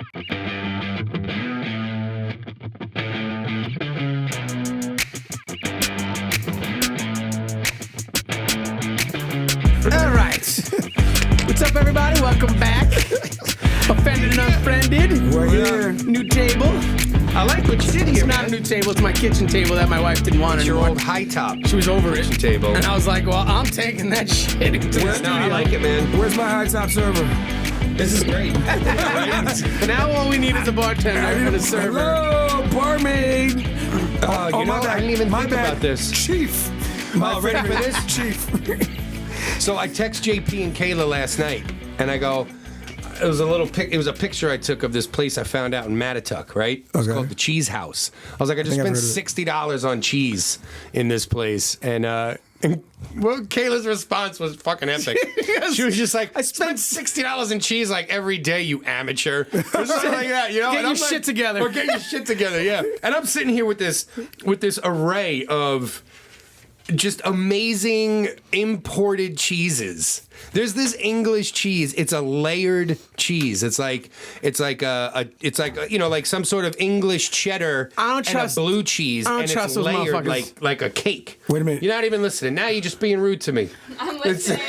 All right. What's up, everybody? Welcome back. Offended and Unfriended. We're here. New table. I like what you did here, It's not a new table. It's my kitchen table that my wife didn't want It's your anymore. old high top. She was over it. kitchen table. And I was like, well, I'm taking that shit into the studio. No, I like it, man. Where's my high top server? This is great. Now all we need is a bartender and a server. Hello, barmaid. Oh, you know, my bad. I didn't even My think bad. about this. Chief. Oh, ready for this? Chief. So I text JP and Kayla last night, and I go, it was a little it was a picture I took of this place I found out in Mattituck, right? It's Okay. called the Cheese House. I was like, I just think I've spent heard of it. $60 on cheese in this place, and well, Kayla's response was fucking epic. She was just like, I spent $60 in cheese like every day, you amateur. Or something like that, you know? Get And your I'm shit together. Or get your shit together, yeah. And I'm sitting here with this array of just amazing imported cheeses. There's this English cheese. It's a layered cheese. It's like you know, like some sort of English cheddar I don't and trust- a blue cheese, I don't and trust it's those layered motherfuckers. like a cake. Wait a minute. You're not even listening. Now you're just being rude to me. I'm listening.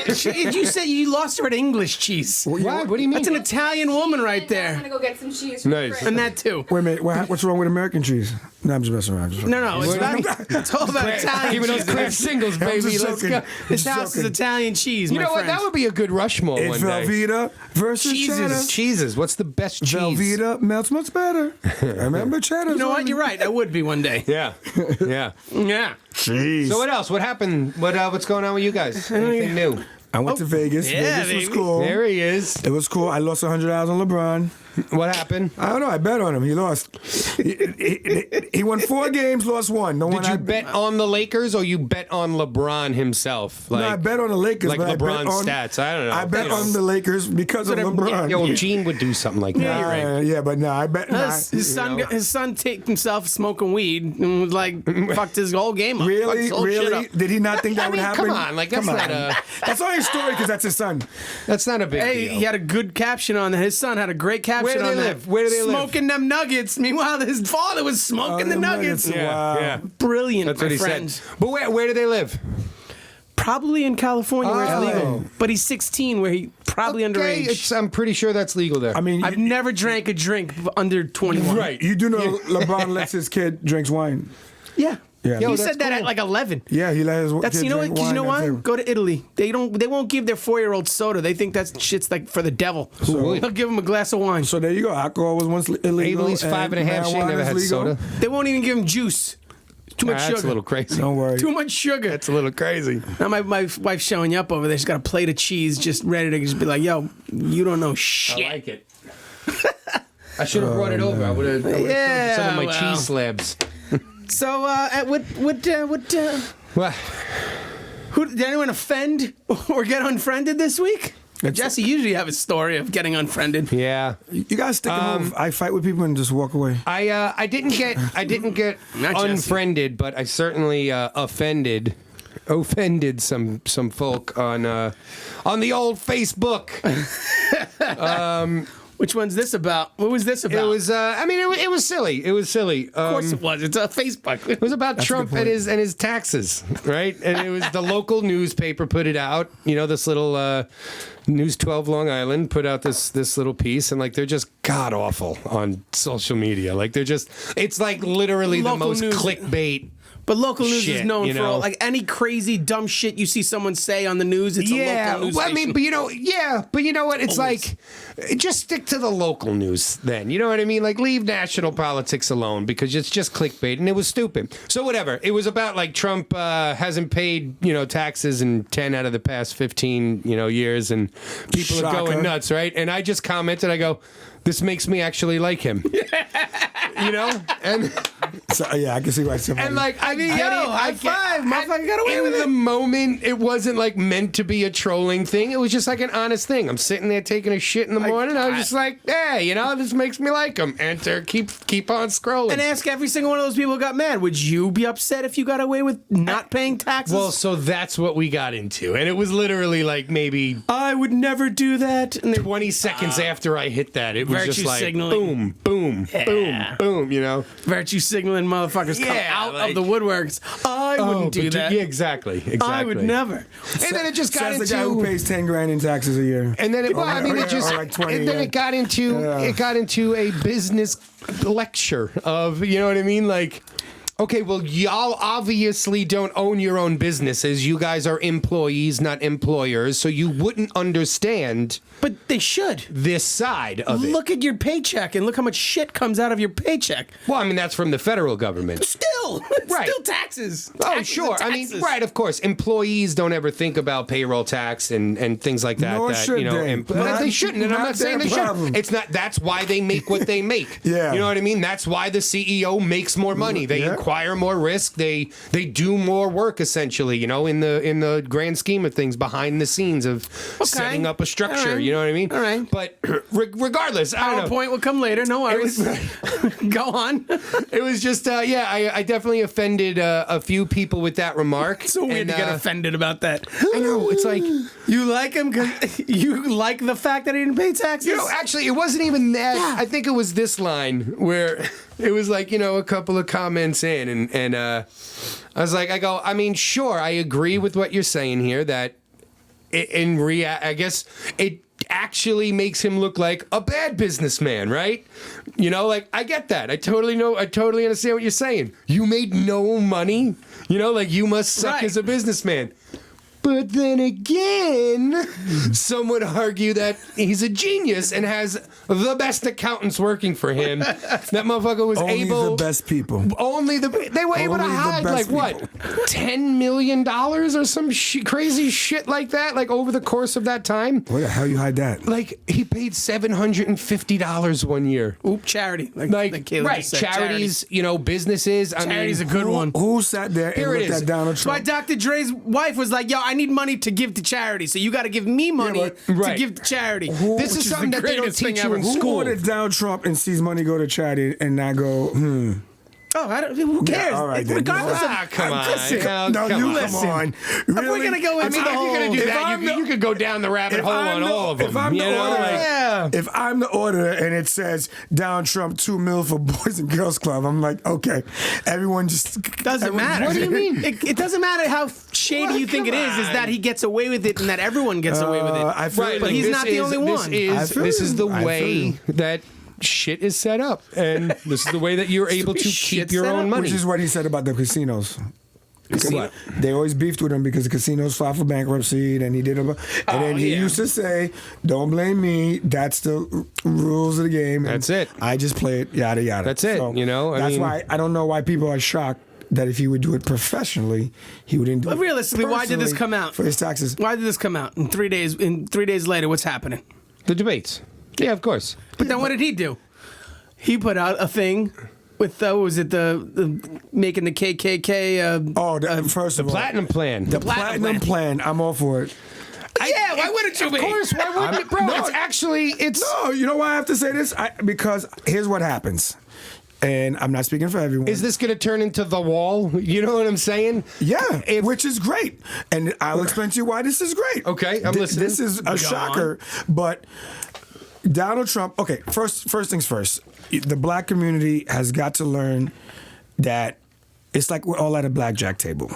You said you lost her at English cheese. What? What do you mean? That's an Italian woman right I'm there. gonna go get some cheese. From Nice. the fridge. And that too. Wait a minute. What's wrong with American cheese? No, I'm just messing around. No, it's it's all about Italian Give me those cheese. clear singles, I'm baby. just Let's joking. go. This house is Italian cheese, You my know what? friends. That would be a good Rushmore It's one day. Velveeta versus cheddar. Cheeses. What's the best cheese? Velveeta melts much better. Remember cheddar? You know what? You're right. That would be one day. Yeah. Yeah. Yeah. Jeez. So what else? What happened? What's going on with you guys? Anything new? I went to Vegas. yeah, Vegas was baby. cool. There he is. It was cool. I lost $100 on LeBron. What happened? I don't know. I bet on him. He lost. He won 4 games, lost 1. The one Did you I bet on the Lakers or you bet on LeBron himself? No, I bet on the Lakers. like but I bet LeBron's on, stats. I don't know. I bet You know. on the Lakers because of LeBron. Yo, Gene would do something like that. Yeah, you're right. Yeah, but no, I bet. Nah, His son taped himself smoking weed and was like, fucked his whole game up. Fucked Really, his whole shit really? up. Did he not think that I would mean, happen? come on, like that's not a That's only a story because that's his son. that's not a big Hey, deal. he had a good caption on that. His son had a great caption Where do they on live? that. Where do they live? Smoking them nuggets. Meanwhile, his father was smoking the them nuggets. nuggets. Wow. yeah. Brilliant, That's my what he friend. said. But where do they live? Probably in California where Oh. it's legal. But he's 16 where he probably Okay, underage. I'm pretty sure that's legal there. I mean, I've never drank a drink under 21. right. you do know LeBron lets his kid drinks wine. Yeah. Yeah. He Yo, said that at like 11. Yeah, he let his That's kid you know what? drink 'Cause you know wine why? at the- Go to Italy. They won't give their 4-year-old soda. They think that shit's like for the devil. would? They'll give him a glass of wine. So there you go. Alcohol was once illegal. Ailey's 5.5. She marijuana never is had legal. soda. They won't even give him juice. Too much That's sugar. a little crazy. Don't worry. Too much sugar. That's a little crazy. Now my wife's showing you up over there. She's got a plate of cheese just ready to just be like, yo, you don't know shit. I like it. I should have brought it over. I would have Yeah, some of my well. cheese slabs. So what Well, who did anyone offend or get unfriended this week? Jesse usually have a story of getting unfriended. yeah. You guys stick and move. I fight with people and just walk away. I didn't get Not Jesse. unfriended, but I certainly offended some folk on the old Facebook. Which one's this about? What was this about? It was it was silly. It was silly. Of course it was. It's a Facebook. It was about Trump and his taxes, right? And it was the local newspaper put it out. You know, this little News 12 Long Island put out this little piece, and like they're just god awful on social media. Like they're just, it's like literally the Local most news. clickbait. But local news Shit, is known you for know? all, like any crazy dumb shit you see someone say on the news. It's a local news well, I mean, station. but you know what? It's Always. like, just stick to the local news then. You know what I mean? Like, leave national politics alone because it's just clickbait, and it was stupid. So whatever. It was about like Trump hasn't paid taxes in 10 out of the past 15 years, and people are Shocker. going nuts, right? And I just commented, I go, this makes me actually like him. And So, yeah, I can see why somebody. And like, I mean, high five, motherfucker, got away in with the it. moment, it wasn't like meant to be a trolling thing. It was just like an honest thing. I'm sitting there taking a shit in the morning. I was just like, hey, this makes me like him. Enter, keep on scrolling. And ask every single one of those people who got mad. Would you be upset if you got away with not paying taxes? Well, so that's what we got into, and it was literally like maybe I would never do that. And 20 seconds after I hit that, it was virtue just like signaling. boom, boom, virtue signaling motherfuckers come Yeah, out like- of the woodworks. I wouldn't do but that. Yeah, exactly. I would never. And then it just got Says into the guy who pays 10 grand in taxes a year. And then it, well, I mean, it just, or like 20, and then yeah. it got into a business lecture of, you know what I mean? Like, okay, well, y'all obviously don't own your own businesses. You guys are employees, not employers, so you wouldn't understand But they should. this side of it. Look at your paycheck and look how much shit comes out of your paycheck. Well, I mean, that's from the federal government. Still, Right. still taxes. Oh, Taxes sure. and I mean, taxes. right, of course. Employees don't ever think about payroll tax and things like that. Nor that should they. but Not- they shouldn't, and I'm not not saying their they problem. should. It's not. That's why they make what they make. Yeah. You know what I mean? That's why the CEO makes more money. They Yeah. acquire more risk. They do more work essentially. In the grand scheme of things, behind the scenes of setting up a structure. All right. You know what I mean? All right. But regardless, I don't know. PowerPoint will come later. No worries. Go on. It was just I definitely offended a few people with that remark. So weird And, to get offended about that. I know, it's like, You like him because you like the fact that he didn't pay taxes? actually, it wasn't even that. I think it was this line where it was like, a couple of comments in, and I was like, I mean, sure, I agree with what you're saying here, that I guess it actually makes him look like a bad businessman, right? Like, I get that. I totally understand what you're saying. You made no money, like you must suck Right. as a businessman. But then again, some would argue that he's a genius and has the best accountants working for him. That motherfucker was Only able. the best people. They were able to Only the hide like best what, $10 million or some crazy shit like that, like over the course of that time. Where the hell you hide that? Like he paid $750 one year. Oop, charity. Like Caleb right, just said, charities, businesses. Charity's I mean, a good one. Who sat there and Here it looked is. at Donald That's why Trump? Dr. Dre's wife was like, yo, I need money to give to charity, so you got to give me money but- to Right. give to charity. This Which is something the that they don't greatest thing teach you ever. in Who school. ordered Donald Trump and sees money go to charity and not go, Oh, who cares? all right, then. Regardless of... come on. Listen, no, come you on. come Listen. on. If we're going to go into I mean, the if whole... you're gonna do If that, I'm you could go down the rabbit hole on all of them. If I'm the auditor, Yeah. if I'm the auditor and it says Donald Trump $2 million for Boys and Girls Club, I'm like, okay, everyone just Doesn't everyone- matter. What do you mean? It doesn't matter how shady What? you think it Come is that on. he gets away with it and that everyone gets away with it. I feel Right, you. but he's this not the only one. This I feel is you. the I feel way you. that shit is set up, and this is the way that you're able to Shit keep your set own up? money. Which is what he said about the casinos. What? They always beefed with him because the casinos filed for bankruptcy, and he did and then he yeah. used to say, "Don't blame me. That's the rules of the game. And That's it. I just play it. Yada yada. That's it, I that's mean- why I don't know why people are shocked that if he would do it professionally, he wouldn't do But it. realistically, why did this personally come out? for his taxes? Why did this come out in 3 days? In 3 days later, what's happening? The debates. Yeah, of course. But then what did he do? He put out a thing with what was it the making the KKK? First of all, Platinum plan. the platinum plan. I'm all for it. Yeah, why wouldn't you Of be? course, why wouldn't it, bro? No. It's No, you know why I have to say this? Because here's what happens. And I'm not speaking for everyone. Is this going to turn into the wall? You know what I'm saying? Yeah, which is great. And I'll explain to you why this is great. Okay, I'm listening. This is a shocker, but Donald Trump, okay, first things first. The black community has got to learn that it's like we're all at a blackjack table.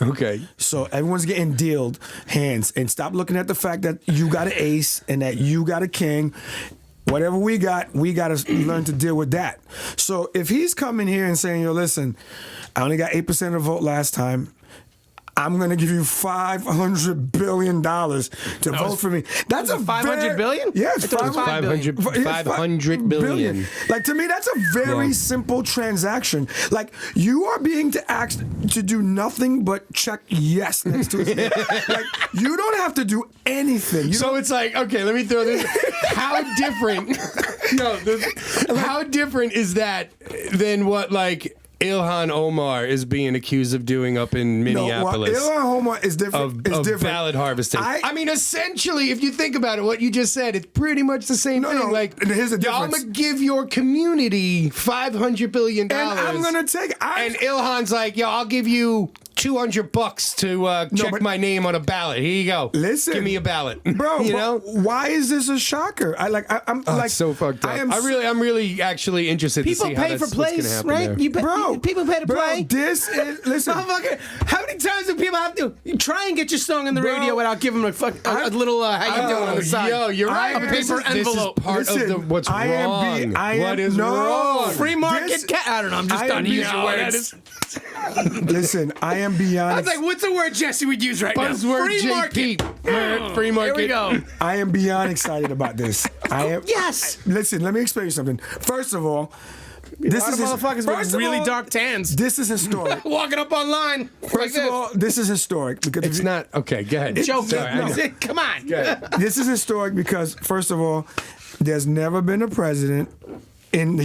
Okay. So everyone's getting dealt hands, and stop looking at the fact that you got an ace and that you got a king. Whatever we got to learn to deal with that. So if he's coming here and saying, yo, listen, I only got 8% of the vote last time. I'm going to give you $500 billion to vote for me. That's a 500 billion? Yeah, it's I thought it was 5 billion. 500 billion. Like, to me, that's a very simple transaction. Like, you are being asked to do nothing but check yes next to it. Like, you don't have to do anything. So it's like, okay, let me throw this. How different? How different is that than what like Ilhan Omar is being accused of doing up in Minneapolis. Ilhan Omar is different. Of different. ballot harvesting. I mean, essentially, if you think about it, what you just said, it's pretty much the same thing. No, like, here's the I'm difference. gonna give your community $500 billion, And I'm gonna take. and Ilhan's like, yo, I'll give you $200 to check my name on a ballot. Here you go. Listen, give me a ballot, bro. You know why is this a shocker? I'm like it's so fucked up. I'm really actually interested People to see how pay for that's what's gonna plays, happen right? there. You pay, Bro, people pay to play. This is listen. Motherfucker, how many times do people have to try and get your song on the Bro, radio without giving them a little how you doing on the side? Yo, you're right. A paper envelope. This is part Listen, of what's I am wrong. what is wrong? Free market I don't know. I'm just I done am using words. Listen, I am beyond. I was like, what's a word Jesse would use right Buzzword now? Free JP. market. Free market. Here we go. I am beyond excited about this. I am. Yes. Listen, let me explain you something. First of all, this A lot is of motherfuckers first with of really all, dark tans. This is historic. Walking up online. First of all, this is historic because It's not okay. Go ahead. Joke. Sorry, I know. Come on. this is historic because first of all, there's never been a president in the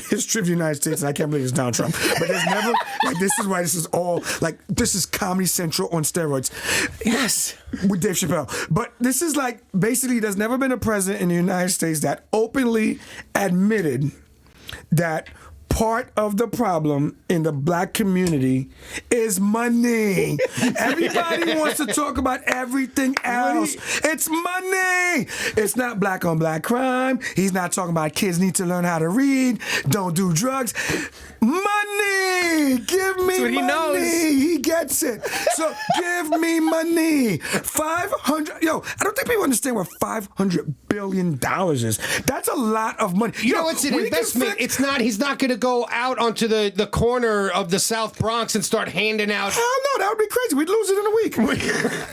history of the United States, and I can't believe it's Donald Trump, but there's never, like, this is why this is all, like, this is Comedy Central on steroids. Yes, with Dave Chappelle. But this is like, basically, there's never been a president in the United States that openly admitted that part of the problem in the black community is money. Everybody wants to talk about everything else. It's money. It's not black on black crime. He's not talking about kids need to learn how to read, don't do drugs. Money. Give me what money. he knows. He gets it. So give me money. 500. Yo, I don't think people understand what $500 billion is. That's a lot of money. You know, it's an investment. It's not. He's not going to go out onto the corner of the South Bronx and start handing out. Hell no, that would be crazy. We'd lose it in a week.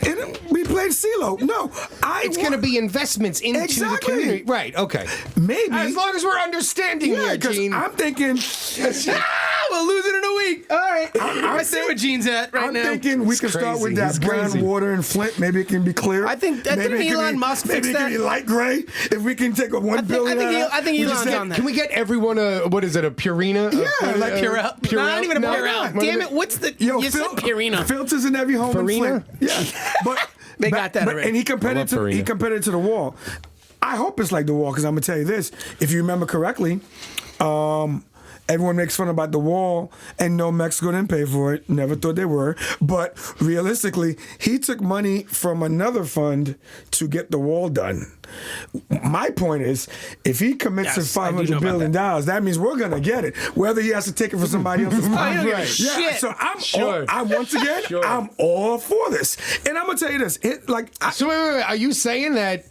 And we played CeeLo. No, It's going to be investments into the community. Right. Okay. Maybe. As long as we're understanding Yeah, here, because Gene. I'm thinking. We'll lose it in a week. All right. I see where Gene's at right I'm now. thinking we can start with that brown water and Flint. Maybe it can be clear. I think Maybe Elon Musk maybe fixed it can that. be light gray. If we can take a $1 billion. I think Elon's on that. Can we get everyone a what is it, a Purina? Yeah, like Purell. Purell? Not even a No, Purell. no. Damn it! What's the? Yo, You said Purina. Filters in every home Farina? in Flint. Yeah, but They got that already. And he compared I it to love he Farina. compared it to the wall. I hope it's like the wall because I'm gonna tell you this. If you remember correctly, everyone makes fun about the wall, and no, Mexico didn't pay for it. Never thought they were. But realistically, he took money from another fund to get the wall done. My point is, if he commits Yes, to I do know $500 about billion, that means we're gonna get it. Whether he has to take it from somebody else's I fund. don't give a Yeah, shit. so I'm Sure. once again, Sure. I'm all for this. And I'm gonna tell you this. So wait. Are you saying that?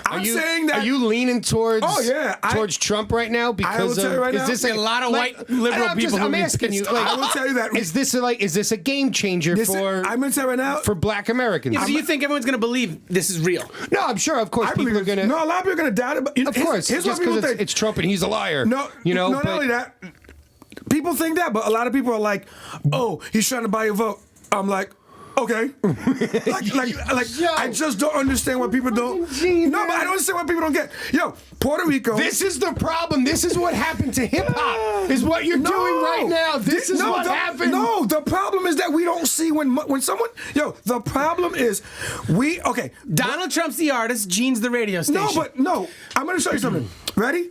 I'm saying that. Are you leaning towards? Oh, yeah, towards Trump right now because will tell you right is now, this a lot of white liberal people who I'm get asking you. pissed Like, I will tell you that. Is this a game changer I'm gonna tell you right now. for Black Americans? So you think everyone's gonna believe this is real? No, I'm sure. Of course, I believe people are gonna. No, a lot of people are gonna doubt it. But Of course, here's just what people because think. it's Trump and he's a liar. No, you know. not only that. People think that, but a lot of people are like, "Oh, he's trying to buy your vote." I'm like, okay. I just don't understand what people don't. No, but I don't understand what people don't get. Yo, Puerto Rico. This is the problem. This is what happened to hip hop. Is what you're No. doing right now. This is what happened. No, the problem is that we don't see when someone. Yo, the problem is okay. Donald Trump's the artist. Gene's the radio station. No. I'm going to show you something. Ready?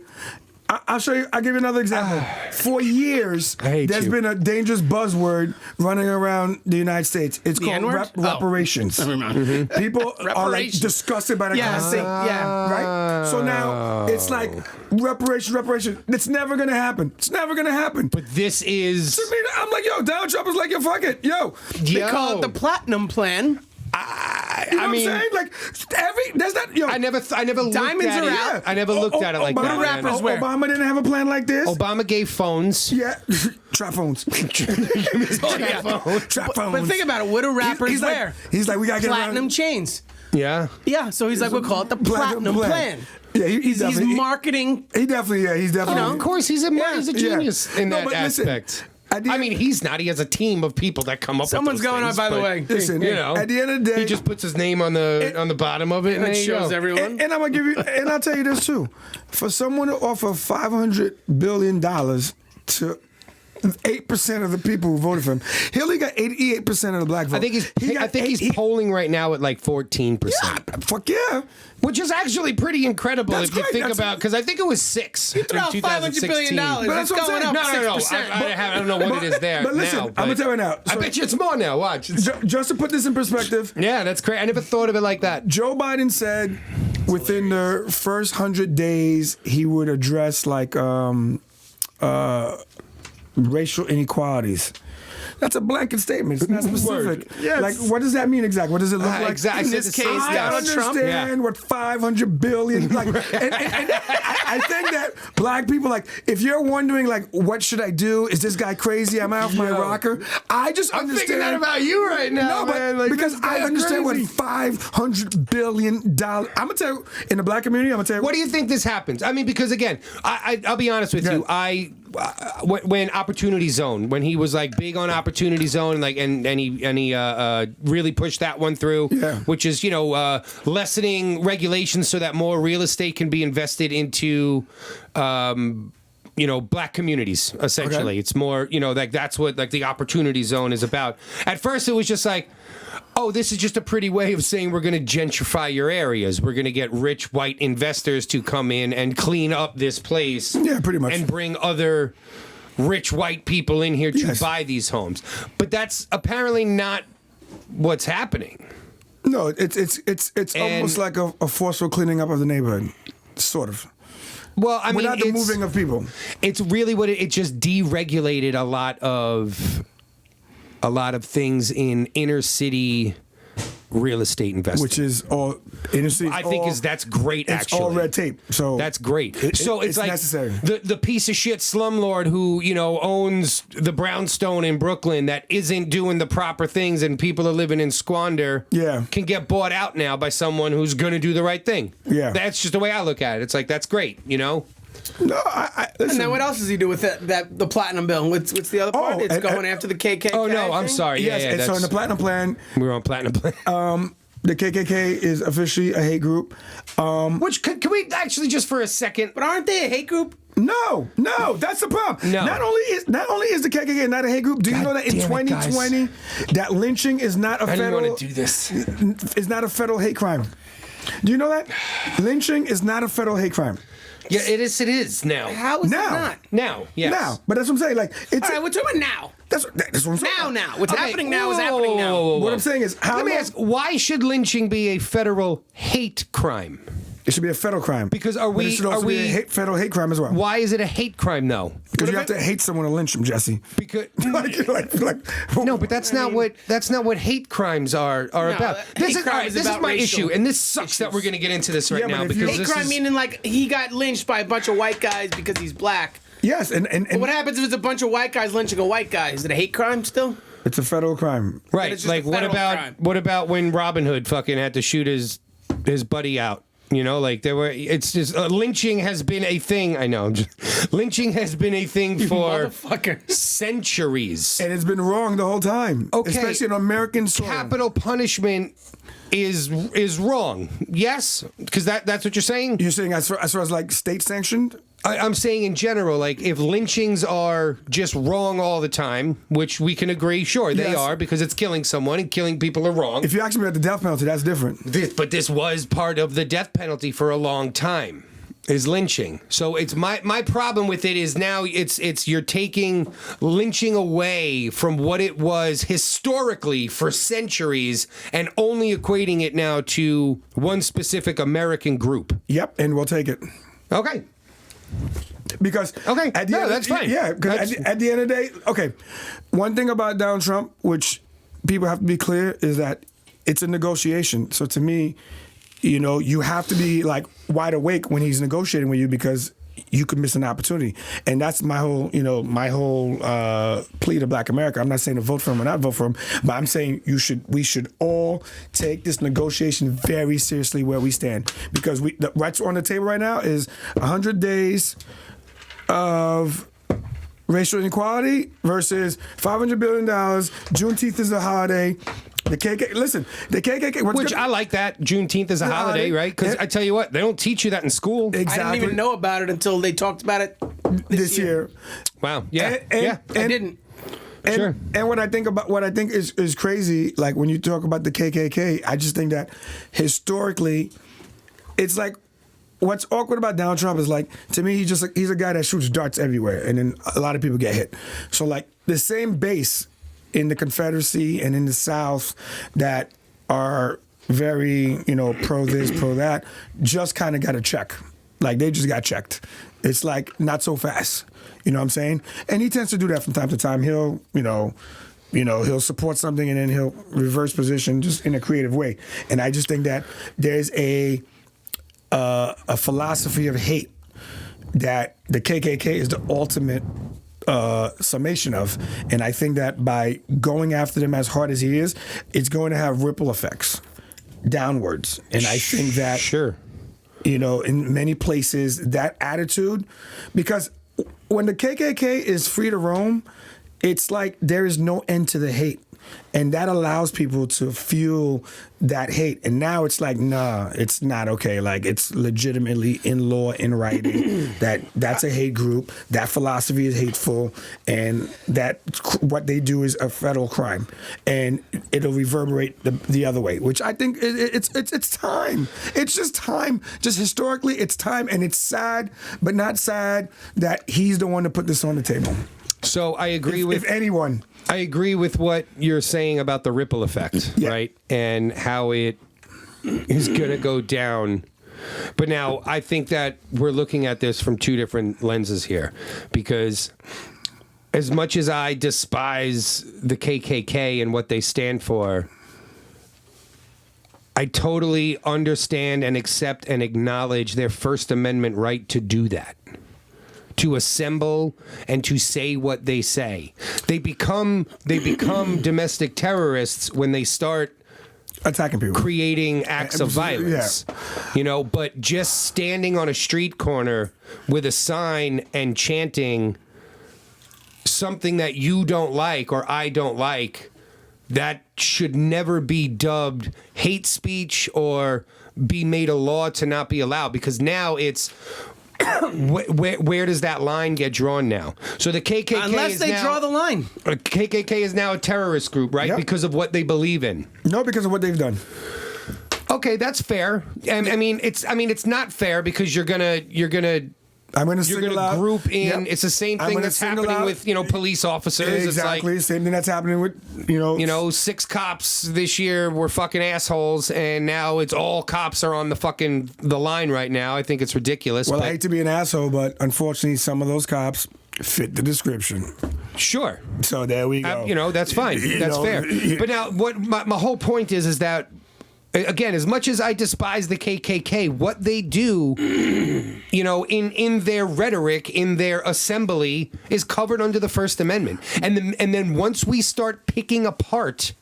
I'll show you. I'll give you another example. For years, I hate there's you. been a dangerous buzzword running around the United States. It's called N-word? reparations. Never mind. People are like Reparations. disgusted by that Yeah, concept. Right? So now it's like reparation. It's never going to happen. It's never going to happen. But this is. I mean, I'm like, yo, Donald Trump is like, yo, fuck it. Yo. They call it the Platinum Plan. You know what I'm saying? Like, there's that, yo. I never looked Diamonds at are it. out. I never looked at it like Obama, that. rappers wear. Obama didn't have a plan like this. Obama gave phones. Yeah, trap phones. Trap phones. But think about it. What do rappers he's wear? Like, he's like, we gotta get Platinum around. chains. Yeah. Yeah, so he's like, we'll call it the Platinum Plan. Yeah, He's definitely- marketing. He definitely, yeah, he's definitely. Of course, he's a genius in that but listen, aspect. at the I end- mean, he's not. He has a team of people that come up Someone's with those going on, things, by the but, way. Listen, You know, at the end of the day, he just puts his name on the bottom of it, and And it there you shows go. everyone. and I'm gonna give you, and I'll tell you this too. For someone to offer $500 billion to 8% of the people who voted for him. He only got 88% of the black vote. I think he's polling right now at like 14%. Yeah, fuck yeah. Which is actually pretty incredible That's if you great. think That's about, because I think it was 6 You threw in out $500 billion. 2016. But It's that's what I'm going up saying. No. 6%. I don't know what it is there But listen, now. I'm gonna tell you right now. I So, bet you it's more now. Watch. just to put this in perspective, Yeah, that's great. I never thought of it like that. Joe Biden said within the first 100 days he would address like racial inequalities. That's a blanket statement. It's not specific. Yes. Like, what does that mean exactly? What does it look like? Exactly. In this case, I Donald Trump. understand what 500 billion. Like, and I think that black people, like, if you're wondering, like, what should I do? Is this guy crazy? Am I off my rocker? I just I'm understand. thinking that about you right now, No, but man. Like, because this I guy's understand crazy. what $500 billion. I'm gonna tell you, in the black community, I'm gonna tell you. What do you think this happens? I mean, because again, I'll be honest with you. When Opportunity Zone, when he was like big on Opportunity Zone, and like and he really pushed that one through, which is lessening regulations so that more real estate can be invested into. Black communities, essentially. Okay. It's more, like that's what like the Opportunity Zone is about. At first, it was just like, oh, this is just a pretty way of saying we're going to gentrify your areas. We're going to get rich white investors to come in and clean up this place. Yeah, pretty much. And bring other rich white people in here to Yes. buy these homes. But that's apparently not what's happening. No, it's almost like a forceful cleaning up of the neighborhood, sort of. Well, I mean, Without the moving of people. It's really what it just deregulated a lot of things in inner city real estate investing, Which is all innocent. I think that's great. It's Actually, all red tape. So that's great. It's it's like necessary. the piece of shit slumlord who owns the brownstone in Brooklyn that isn't doing the proper things and people are living in squander. Yeah. Can get bought out now by someone who's going to do the right thing. Yeah. That's just the way I look at it. It's like that's great. No, listen. And now what else does he do with the platinum bill? What's the other part? Oh, It's and- going after the KKK. Oh no, I'm thing? sorry. Yes, Yeah, and so in the platinum plan, we're on platinum plan. the KKK is officially a hate group. Which can we actually just for a second? But aren't they a hate group? No, that's the problem. No. Not only is the KKK not a hate group, do you know that in damn it, guys. 2020 that lynching is not a I didn't federal want to do this. is not a federal hate crime? Do you know that? Lynching is not a federal hate crime. Yeah, it is now. How is Now. it not? Now, yes. Now, but that's what I'm saying. Like it's All right, we're talking now. that's what I'm saying. Now. What's Okay, happening now is whoa, happening now. whoa, whoa, whoa. What I'm saying is, how Let me long- ask: why should lynching be a federal hate crime? It should be a federal crime. Because But it should also be a federal hate crime as well. Why is it a hate crime though? Because you have to hate someone to lynch them, Jesse. Because like, no, but that's not what hate crimes are about. hate crime is This is about my racial issue, and this sucks that we're going to get into this right Yeah, but now if you- because Hate this crime is meaning like he got lynched by a bunch of white guys because he's black. yes, and But what happens if it's a bunch of white guys lynching a white guy? Is it a hate crime still? it's a federal crime. right. it's just Like a what federal about crime. what about when Robin Hood fucking had to shoot his buddy out? Like there were. It's just lynching has been a thing. I know. Lynching has been a thing for Motherfucker. centuries. And it's been wrong the whole time. Okay. Especially in American soil. Capital punishment is wrong. Yes, because that's what you're saying. You're saying as far as like state sanctioned? I'm saying in general, like if lynchings are just wrong all the time, which we can agree, sure they Yes. are because it's killing someone and killing people are wrong. If you ask me about the death penalty, that's different. But this was part of the death penalty for a long time. Is lynching. So it's my problem with it is now it's you're taking lynching away from what it was historically for centuries and only equating it now to one specific American group. Yep, and we'll take it. Okay. Because Okay, at the no, end, that's fine. Yeah, because at the end of the day, okay. One thing about Donald Trump, which people have to be clear, is that it's a negotiation. So to me, you have to be like wide awake when he's negotiating with you because you could miss an opportunity. And that's my whole plea to Black America. I'm not saying to vote for him or not vote for him, but I'm saying we should all take this negotiation very seriously where we stand. Because what's on the table right now is 100 days of racial inequality versus $500 billion. Juneteenth is a holiday. The KKK. Which I like that. Juneteenth is a holiday, right? Because I tell you what, they don't teach you that in school. Exactly. I didn't even know about it until they talked about it this year. Wow. Yeah. And- I didn't. And, Sure. and what I think is crazy, like when you talk about the KKK, I just think that historically, it's like what's awkward about Donald Trump is like, to me, he's a guy that shoots darts everywhere, and then a lot of people get hit. So like the same base in the Confederacy and in the South that are very, pro this, pro that, just kind of got a check. Like they just got checked. It's like not so fast. You know what I'm saying? And he tends to do that from time to time. He'll, he'll support something and then he'll reverse position just in a creative way. And I just think that there's a philosophy of hate that the KKK is the ultimate summation of. And I think that by going after them as hard as he is, it's going to have ripple effects downwards. And I think that, Sure. In many places, that attitude, because when the KKK is free to roam, it's like there is no end to the hate. And that allows people to fuel that hate. And now it's like, nah, it's not okay. Like it's legitimately in law, in writing, that's a hate group. That philosophy is hateful. And that what they do is a federal crime. And it'll reverberate the other way, which I think it's time. It's just time. Just historically, it's time. And it's sad, but not sad that he's the one to put this on the table. So I agree If anyone. I agree with what you're saying about the ripple effect, Yeah. right? And how it is going to go down. But now I think that we're looking at this from two different lenses here, because as much as I despise the KKK and what they stand for, I totally understand and accept and acknowledge their First Amendment right to do that. To assemble and to say what they say. They become domestic terrorists when they start Attacking people. creating acts of violence. Yeah. But just standing on a street corner with a sign and chanting something that you don't like or I don't like, that should never be dubbed hate speech or be made a law to not be allowed, because now it's where does that line get drawn now? So the KKK Unless is they now, draw the line. KKK is now a terrorist group, right? Yep. Because of what they believe in. No, because of what they've done. Okay, that's fair. I mean, it's not fair because you're gonna I'm going to you're single gonna out. group in. Yep. It's the same I'm thing gonna that's single happening out- with police officers. Exactly. It's Same thing that's happening with, like 6 cops this year were fucking assholes, and now it's all cops are on the line right now. I think it's ridiculous. Well, but I hate to be an asshole, but unfortunately, some of those cops fit the description. sure. So there we go. That's fine. That's fair. But now, what my whole point is that, again, as much as I despise the KKK, what they do, in their rhetoric, in their assembly, is covered under the First Amendment. And then once we start picking apart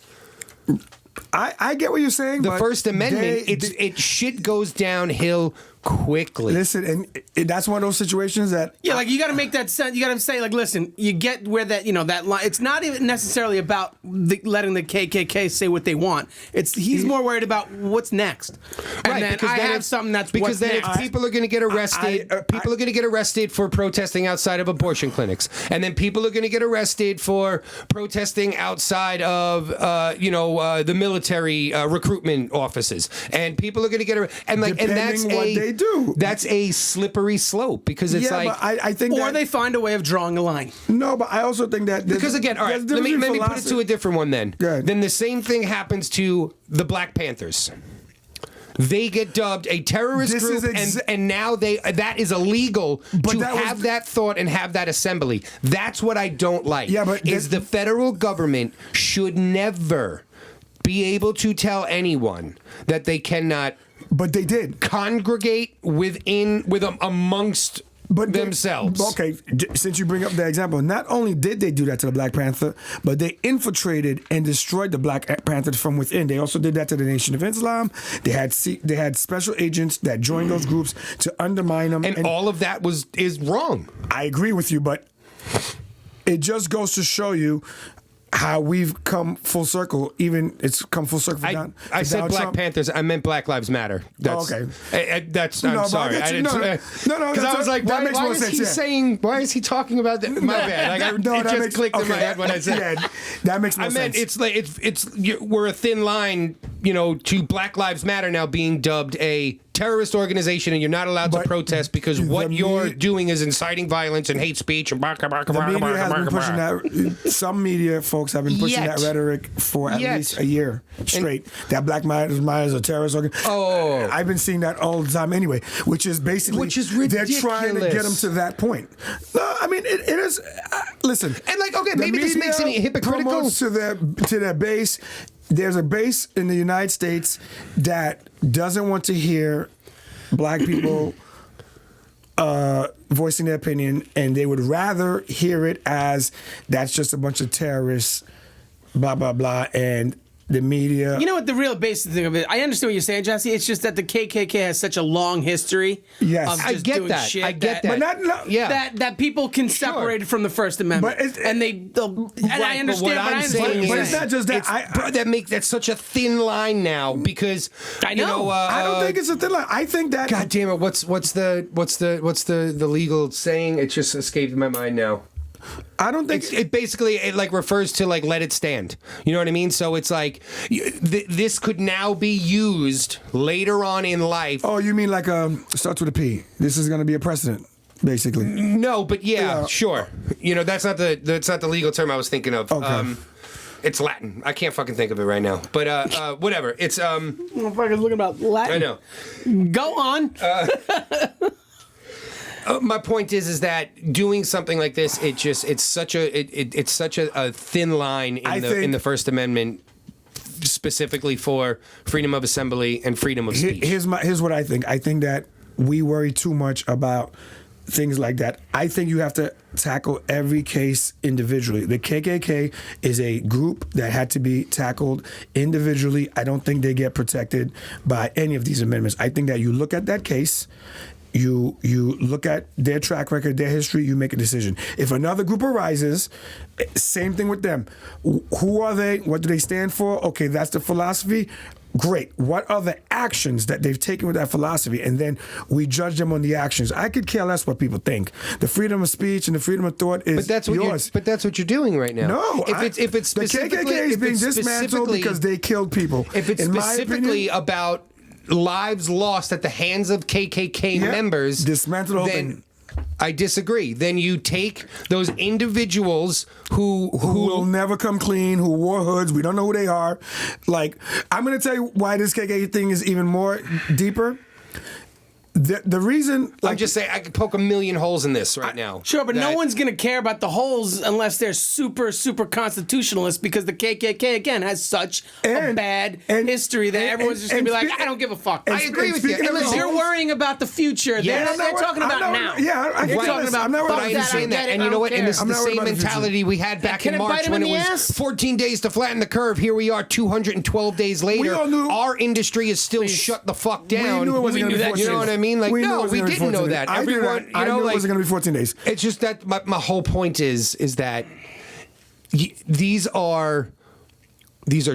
I get what you're saying. the but First Amendment, they- shit goes downhill quickly. Listen, and that's one of those situations that Yeah, like you got to make that sense. You got to say, like, listen, you get where that that line. It's not even necessarily about letting the KKK say what they want. He's more worried about what's next. And Right, then because I then have if- something that's because what's then next. if people are going to get arrested, people are going to get arrested for protesting outside of abortion clinics, and then people are going to get arrested for protesting outside of the military recruitment offices, and people are going to get and that's Depending what they do. That's a slippery slope, because it's yeah, like. but I think or that, they find a way of drawing a line. no, but I also think that Because again, all right, let me put it to a different one then. Go ahead. Then the same thing happens to the Black Panthers. They get dubbed a terrorist This group, is and now that is illegal to that was- have that thought and have that assembly. That's what I don't like. Yeah, but is the federal government should never be able to tell anyone that they cannot But they did. congregate amongst themselves. Since you bring up that example, not only did they do that to the Black Panther, but they infiltrated and destroyed the Black Panther from within. They also did that to the Nation of Islam. They had special agents that joined those groups to undermine them. And all of that is wrong. I agree with you, but it just goes to show you how we've come full circle. Even it's come full circle. For I said Donald Black Trump. Panthers. I meant Black Lives Matter. That's, okay. That's. No, I'm but sorry. I get you. didn't. No, Because I was like, that why, makes why more is sense, he yeah. saying? Why is he talking about that? My bad. Like, it that just clicked in my head when I said. Yeah, that makes more I meant sense. it's like we're a thin line, to Black Lives Matter now being dubbed a terrorist organization, and you're not allowed to But protest because what you're doing is inciting violence and hate speech and The media has been pushing that. Some media folks have been pushing that rhetoric for at least a year straight. That Black Lives Matter is a terrorist organization. Oh. I've been seeing that all the time anyway, which is basically ridiculous. they're trying to get them to that point. No, I mean it is. Listen, And like, okay, the maybe this makes media it hypocritical. promotes to their base. There's a base in the United States that doesn't want to hear Black people voicing their opinion, and they would rather hear it as that's just a bunch of terrorists, blah blah blah, and the media. You know what the real basic thing of it? I understand what you're saying, Jesse. It's just that the KKK has such a long history. Yes. of just I get doing that. shit I get but that. not Yeah. that people can separate it from the First Amendment, But and I understand. But I understand. But it's not just that. That's such a thin line now because I know. I don't think it's a thin line. I think that. God damn it! What's the legal saying? It just escaped my mind now. I don't think It basically like refers to like let it stand. You know what I mean? So it's like this could now be used later on in life. Oh, you mean like starts with a P? This is going to be a precedent, basically. No, but yeah, Yeah. sure. That's not the legal term I was thinking of. Okay. It's Latin. I can't fucking think of it right now. But whatever. It's Motherfuckers looking about Latin. I know. Go on. My point is that doing something like this, it's such a thin line in the First Amendment, specifically for freedom of assembly and freedom of speech. Here's what I think. I think that we worry too much about things like that. I think you have to tackle every case individually. The KKK is a group that had to be tackled individually. I don't think they get protected by any of these amendments. I think that you look at that case. You look at their track record, their history, you make a decision. If another group arises, same thing with them. Who are they? What do they stand for? Okay, that's the philosophy. Great. What are the actions that they've taken with that philosophy? And then we judge them on the actions. I could care less what people think. The freedom of speech and the freedom of thought is yours. But that's what you're doing right now. No, if it's the KKK is being dismantled because they killed people. If it's specifically about lives lost at the hands of KKK members, dismantle the whole then thing. I disagree. Then you take those individuals who will never come clean, who wore hoods. We don't know who they are. Like, I'm going to tell you why this KKK thing is even more deeper. The reason, I'm just saying, I could poke a million holes in this right now. Sure, but no one's going to care about the holes unless they're super, super constitutionalists because the KKK, again, has such a bad history that everyone's just going to be like, I don't give a fuck. I agree with you. Unless you're worrying about the future. Yes. They're talking about now. Yeah, They're talking about But I understand that. And you know what? And this is the same mentality we had back in March when it was 14 days to flatten the curve. Here we are 212 days later. Our industry is still shut the fuck down. We knew it wasn't going to be 14 days. You know what I mean? Like, no, we didn't know that. Everyone, I knew it wasn't going to be 14 days. It's just that my whole point is that these are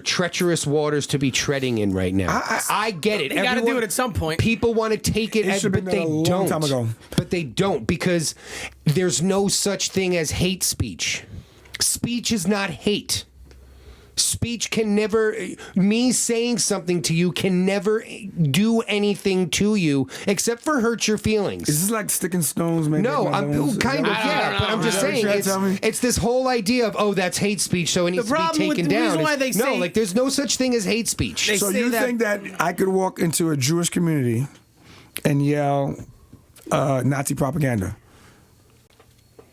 treacherous waters to be treading in right now. I get it. You got to do it at some point. People want to take it, but they don't. Long time ago. But they don't because there's no such thing as hate speech. Speech is not hate. Speech can never, me saying something to you can never do anything to you except for hurt your feelings. Is this like sticking stones? Maybe No, like I'm kind of, yeah, but I'm just saying it's this whole idea of that's hate speech, so it needs to be taken down. No, like there's no such thing as hate speech. So you think that I could walk into a Jewish community and yell Nazi propaganda?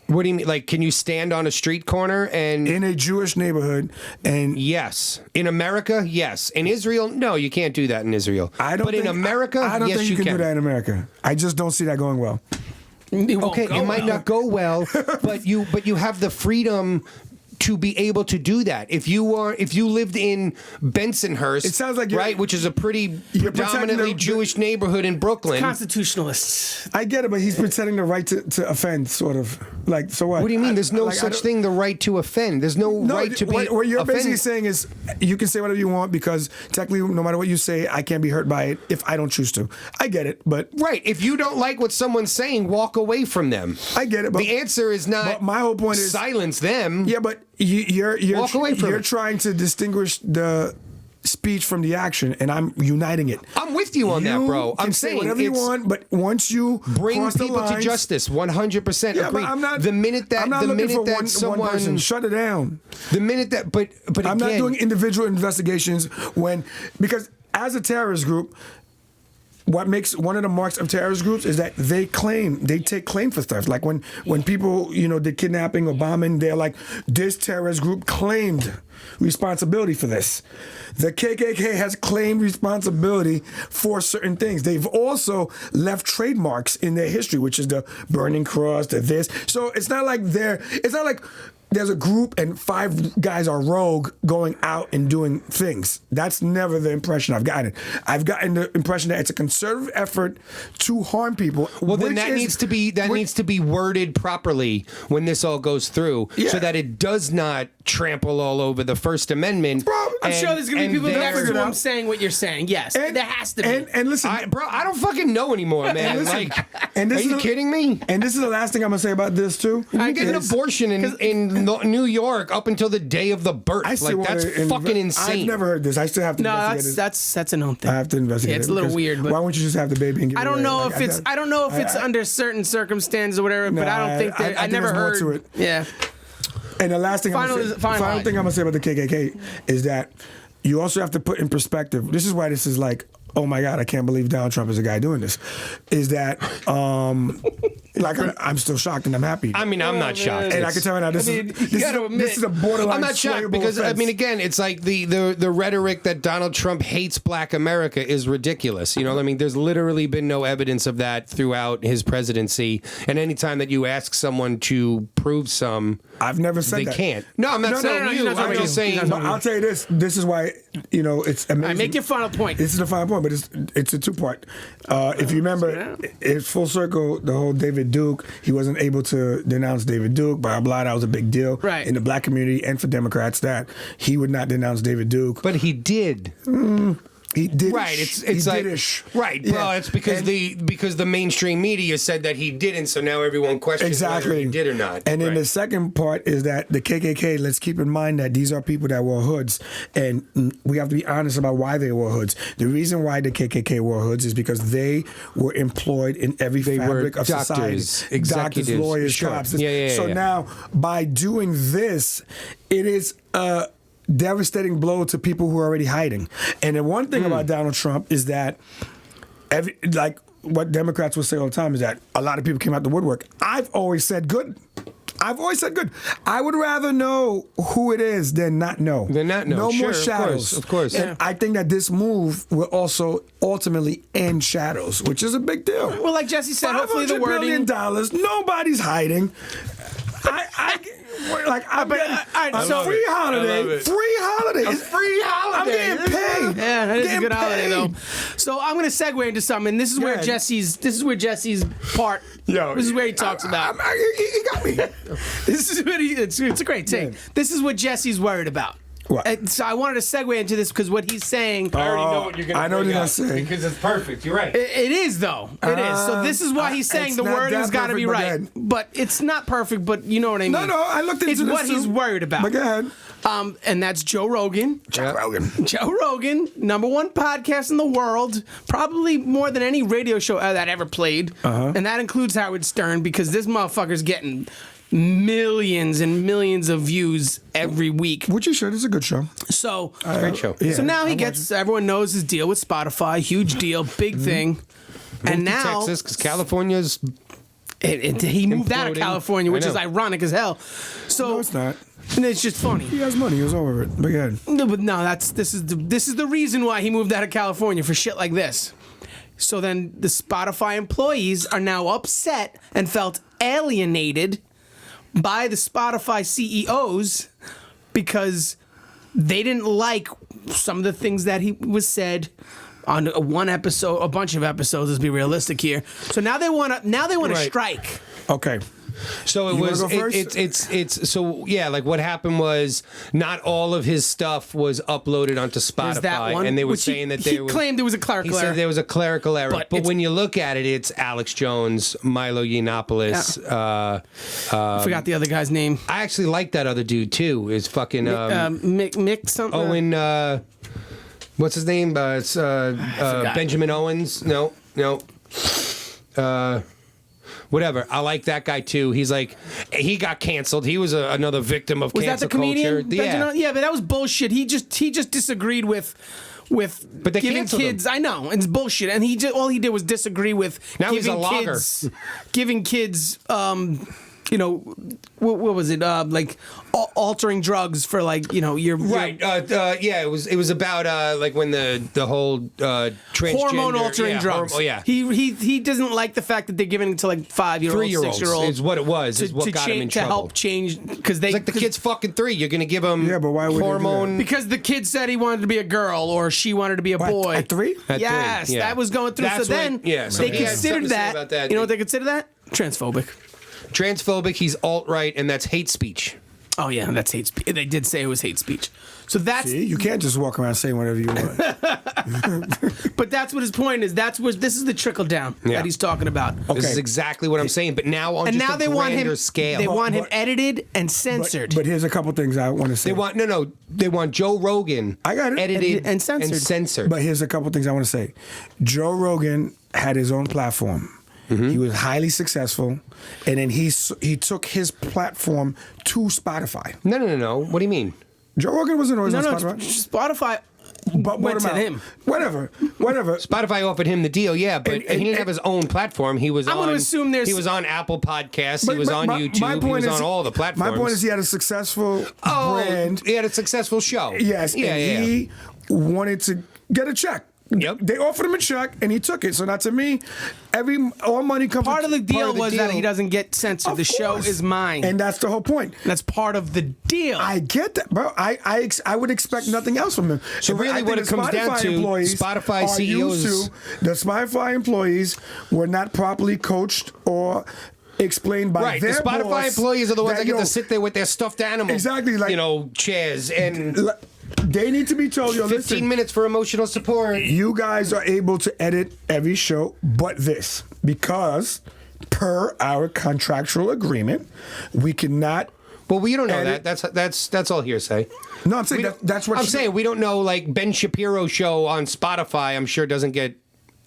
What do you mean? Like, can you stand on a street corner and in a Jewish neighborhood? And yes, in America, yes. In Israel, no, you can't do that in Israel. But in America, I don't yes, think you can do that in America. I just don't see that going well. Okay, it might not go well, but you have the freedom to be able to do that. If you lived in Bensonhurst, it sounds like right, which is a pretty predominantly Jewish neighborhood in Brooklyn. Constitutionalists. I get it, but he's protecting the right to offend, sort of. Like, so what? What do you mean? There's no Like, I such don't- thing, the right to offend. There's no right to be what you're offended. basically saying is you can say whatever you want because technically, no matter what you say, I can't be hurt by it if I don't choose to. I get it, but Right. If you don't like what someone's saying, walk away from them. I get it. But The answer is not but my whole point is silence them. yeah, but you're Walk away from you're it. trying to distinguish the speech from the action, and I'm uniting it. I'm with you on that, bro. You I'm can say saying whatever you it's- want, but once you Bring cross the people to lines- justice. 100% Yeah, agreed. but I'm not. The minute that I'm not the looking minute for that one someone person. Shut it down. the minute that but I'm again, not doing individual investigations because as a terrorist group, what makes one of the marks of terrorist groups is that they take claim for stuff. Like when people, did kidnapping or bombing, they're like, this terrorist group claimed responsibility for this. The KKK has claimed responsibility for certain things. They've also left trademarks in their history, which is the burning cross, the this. So it's not like there's a group and 5 guys are rogue going out and doing things. That's never the impression I've gotten. I've gotten the impression that it's a concerted effort to harm people. well, then that needs to be worded properly when this all goes through, Yeah. so that it does not trample all over the First Amendment. Bro, I'm sure there's gonna be people next figure it to him out. saying what you're saying. Yes, there has to be. And listen, I don't fucking know anymore, man. listen, Like, and this are you is kidding me? And this is the last thing I'm gonna say about this too. You can get an is- abortion in New York up until the day of the birth. I still Like, that's wanna fucking I've insane. never heard this. I still have to no, investigate that's a known thing. I have to investigate. Yeah, it's it a little because weird, but why won't you just have the baby and give I it don't away? know Like, if it's I don't know if it's under certain circumstances or whatever. But I Nah, don't think that I I think never there's more heard. to it. Yeah. And the last thing Final thing I'm gonna say about the KKK is that you also have to put in perspective. This is why this is like, oh my God, I can't believe Donald Trump is the guy doing this. Is that like I'm still shocked and I'm happy. I mean, I'm not shocked. And I can tell you now, this is a borderline. I'm not shocked slayable because I offense. mean, again, it's like the rhetoric that Donald Trump hates Black America is ridiculous. You know, I mean, there's literally been no evidence of that throughout his presidency. And anytime that you ask someone to prove some, I've never said they that. can't. No, I'm not saying no, you. he's not talking I'm about just you. saying. He's not But I'll tell you this. This is why it's amazing. All right, make your final point. This is the final point, but it's a 2-part. If you remember, it's full circle. The whole David Duke, he wasn't able to denounce David Duke. Blah blah. That was a big deal Right. in the Black community and for Democrats that he would not denounce David Duke. But he did. He did. Right, it's like right. Yeah. Well, it's because the mainstream media said that he didn't, so now everyone questions Exactly. whether he did or not. And then Right. the second part is that the KKK, let's keep in mind that these are people that wore hoods. And we have to be honest about why they wore hoods. The reason why the KKK wore hoods is because they were employed in every fabric of doctors, society. executives, Doctors, lawyers, sure. cops. Yeah, so yeah. now, by doing this, it is a devastating blow to people who are already hiding. And the one thing about Donald Trump is that like what Democrats will say all the time is that a lot of people came out the woodwork. I've always said good. I would rather know who it is than not know. Than not know. No Sure, more of shadows. course, of course. And I think that this move will also ultimately end shadows, which is a big deal. Well, like Jesse said, hopefully the $500 billion, wording. nobody's hiding. I'm getting all right, so- free holiday. I love it. Free holiday. A free holiday. I'm getting paid. Yeah, that is a Getting good holiday paid. though. So I'm gonna segue into something. This is where ahead. Jesse's part. Yo, This is where he talks about. He got me. This is what it's a great take. Yeah. This is what Jesse's worried about. What? And so I wanted to segue into this because what he's saying. I already know what you're going to I know what bring you're up gonna say. because it's perfect. You're right. It is though. It is. So this is why he's saying it's the not wording's that got to be perfect, but right. then- But it's not perfect. But you know what I mean. No, I looked into It's this what he's too. worried about. But go ahead. And that's Joe Rogan. Joe Rogan. Joe Rogan, #1 podcast in the world, probably more than any radio show that ever played. And that includes Howard Stern because this motherfucker's getting millions and millions of views every week. Which you should. It's a good show. So, Great show. Yeah, so now he I'm gets, everyone knows his deal with Spotify, huge deal, big thing. And now Texas, because California's he moved out of Imploding. California, which I is know. ironic as hell. So No, it's not. and it's just funny. He has money. He was over it. But go ahead. No, but no, this is the reason why he moved out of California for shit like this. So then the Spotify employees are now upset and felt alienated by the Spotify CEOs because they didn't like some of the things that he was said on one episode, a bunch of episodes. Let's be realistic here. So now they want to Right. strike. Okay. So it You wanna was. go first? It's so yeah. Like what happened was not all of his stuff was uploaded onto Spotify, There's that one, and they were which saying that he there was. claimed it was a He clerical said error. there was a clerical error, But but it's- when you look at it, it's Alex Jones, Milo Yiannopoulos. I forgot the other guy's name. I actually like that other dude too. Is fucking Mick something. Owen. What's his name? It's forgot. Benjamin Owens. No. Whatever. I like that guy too. He's like, he got canceled. He was another victim of Was that cancel the comedian? culture. Yeah. Yeah, but that was bullshit. He just disagreed with But they giving canceled him. kids. I know it's bullshit, and he just all he did was disagree with Now he's giving a logger. giving kids. You know, what was it? Like altering drugs for like your Right. Yeah. It was about like when the whole transgender hormone altering drugs. Yeah. He doesn't like the fact that they're giving it to like 5-year-olds, 3-year-olds 6-year-olds. is what it was. Is what got him in to trouble. help change because they It's like the kid's fucking 3. You're gonna give him Yeah, but why would they do that? hormone? because the kid said he wanted to be a girl or she wanted to be a boy. At 3? At 3, Yes, yeah. that was going through. That's so then what- yeah, so they he had something considered to say that, about that. You know what they consider that? Transphobic. Transphobic. He's alt-right, and that's hate speech. Oh yeah, that's hate speech. They did say it was hate speech. So that's See, you can't just walk around saying whatever you want. but that's what his point is. That's what this is the trickle down Yeah. that he's talking about. This is Okay. exactly what I'm saying. But now on And just now a they want him. grander scale. They want him But- edited and censored. But here's a couple things I want to say. They want They want Joe Rogan. I got it. Edited And censored. But here's a couple things I want to say. Joe Rogan had his own platform. Mm-hmm. He was highly successful, and then he took his platform to Spotify. No. What do you mean? Joe Rogan wasn't always no, on no, Spotify. Spotify But went what to about him. Whatever. Spotify offered him the deal, yeah, but And- he didn't have his own platform. He was I'm on. gonna assume there's- He was on Apple Podcasts. He was on YouTube. He was on all the platforms. My point is, he had a successful brand. He had a successful show. Yes, Yeah. and he wanted to get a check. Yep. They offered him a check, and he took it. So now, to me, all money comes. Part of the deal was that deal. he doesn't get censored. Of The show course. is mine. and that's the whole point. That's part of the deal. I get that, bro. I would expect nothing else from him. So But I really think what it the comes down Spotify to, employees Spotify are CEOs used to- the Spotify employees were not properly coached or explained by Right. The their Spotify boss employees are the ones that get yo, to sit there with their stuffed animal. Exactly, like- chairs and They need to be told, yo, 15 listen, minutes for emotional support. you guys are able to edit every show but this because per our contractual agreement, we cannot. Well, we don't know Edit. that. That's all hearsay. No, I'm saying We that's what I'm saying. We don't know. Like Ben Shapiro's show on Spotify, I'm sure doesn't get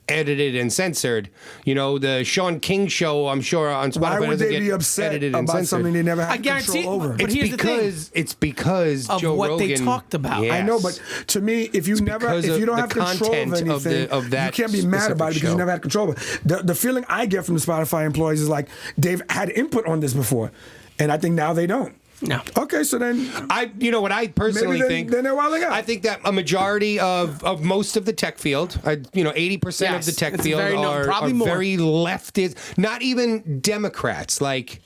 edited and censored. The Sean King show, I'm sure on Spotify Why would doesn't they get be upset edited and about censored. something they never I had guarantee- control over? but here's the thing. It's because Of Joe what they Rogan talked about. Yes. I know, but to me, if you because if you don't of have the control of content of anything, of that you can't be mad specific about it because show. you never had control of it. The feeling I get from the Spotify employees is like they've had input on this before, and I think now they don't. No. Okay, so then what I personally Maybe think. then they're wilding out. I think that a majority of most of the tech field, 80% of the Yes, tech it's field very known, are probably more. very leftist. Not even Democrats, like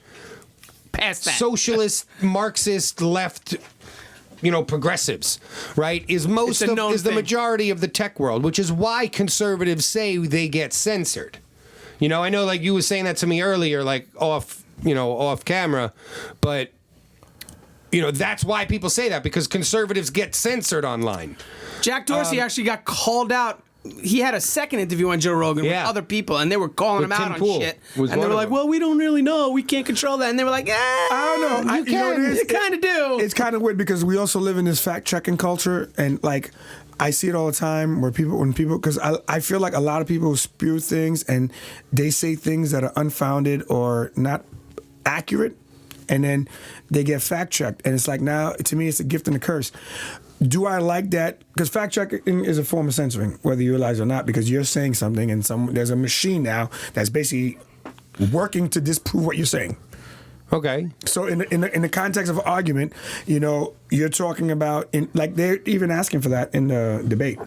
Past that. socialist, Marxist, left. Progressives, right? Is It's a known the thing. majority of the tech world, which is why conservatives say they get censored. I know, like you were saying that to me earlier, like off camera, but. That's why people say that, because conservatives get censored online. Jack Dorsey actually got called out. He had a second interview on Joe Rogan with Yeah. other people, and they were calling With him out Tim on Pool shit. was And they one were of like, them. "Well, we don't really know. We can't control that." And they were like, I don't know. You can. it is? You kind of do." It's kind of weird because we also live in this fact checking culture, and like I see it all the time where because I feel like a lot of people spew things and they say things that are unfounded or not accurate, and then they get fact checked, and it's like, now to me it's a gift and a curse. Do I like that? Because fact checking is a form of censoring, whether you realize it or not, because you're saying something and there's a machine now that's basically working to disprove what you're saying. Okay. So in the context of an argument, you're talking about like they're even asking for that in the debate.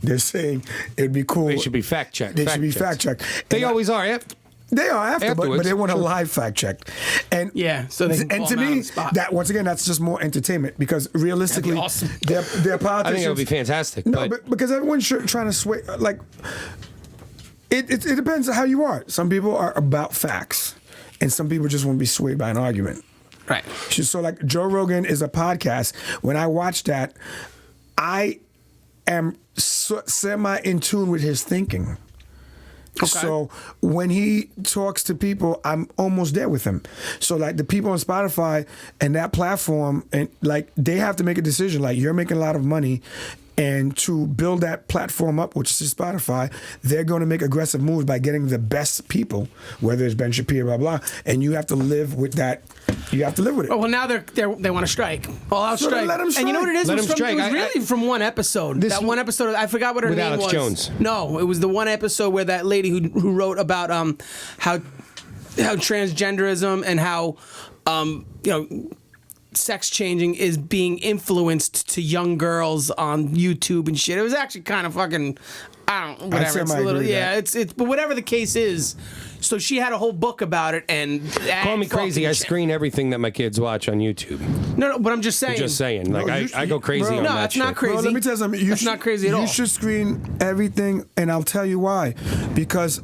They're saying it'd be cool. They should be fact checked. They should be fact checked. They always are. Yeah. They are after, but Afterwards. they want a live fact check. And Yeah, so they can and call to them out on me, the spot. that once again, that's just more entertainment because realistically, awesome. they're politicians. I think it would be fantastic. No, but but because everyone's trying to sway, like, it depends on how you are. Some people are about facts. and some people just want to be swayed by an argument. Right. So like Joe Rogan is a podcast. When I watch that, I am semi in tune with his thinking. Okay. So when he talks to people, I'm almost there with him. So like the people on Spotify and that platform, and like they have to make a decision. Like you're making a lot of money, and to build that platform up, which is Spotify, they're going to make aggressive moves by getting the best people, whether it's Ben Shapiro, blah blah, and you have to live with that. You have to live with it. Oh well, now they want to strike. All out So then strike. let 'em And you know what it is? Let It was 'em from, strike. It was really from one episode. That one episode, I forgot what her With name Alex was. Jones. No, it was the one episode where that lady who wrote about how transgenderism and how sex changing is being influenced to young girls on YouTube and shit. It was actually kind of fucking, whatever. It's a little, yeah, it's but whatever the case is. So she had a whole book about it, and Call me crazy. I screen everything that my kids watch on YouTube. No, but I'm just saying. Just saying. Like No, I go crazy bro, on No, that that's shit. not crazy. Bro, let me tell you something. That's not crazy at all. You should screen everything, and I'll tell you why. Because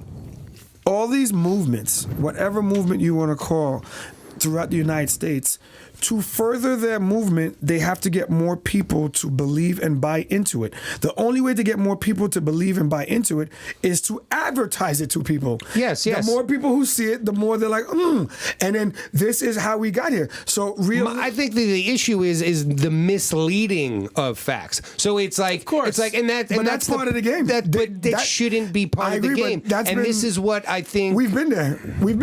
all these movements, whatever movement you want to call, throughout the United States, to further their movement, they have to get more people to believe and buy into it. The only way to get more people to believe and buy into it is to advertise it to people. Yes. The more people who see it, the more they're like, And then this is how we got here. So I think the issue is the misleading of facts. So it's like, Of course. it's like, But that's part of the game. But that That- shouldn't be part I of the agree, but game. that's And been- this is what I think. We've been there. We've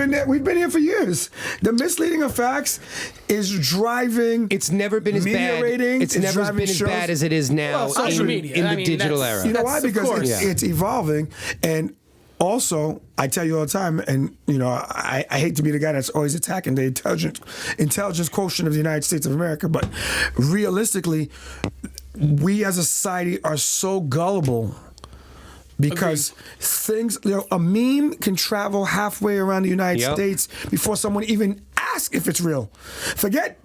been here for years. The misleading of facts is driving. It's never been as media bad. ratings, It's it's never driving been as shows. bad as it is now Well, social in, media. in I the mean, digital that's- era. You know why? That's- of Because course. it's evolving, and also I tell you all the time, and I hate to be the guy that's always attacking the intelligence quotient of the United States of America, but realistically, we as a society are so gullible. Because things, a meme can travel halfway around the United Yep. States before someone even asks if it's real.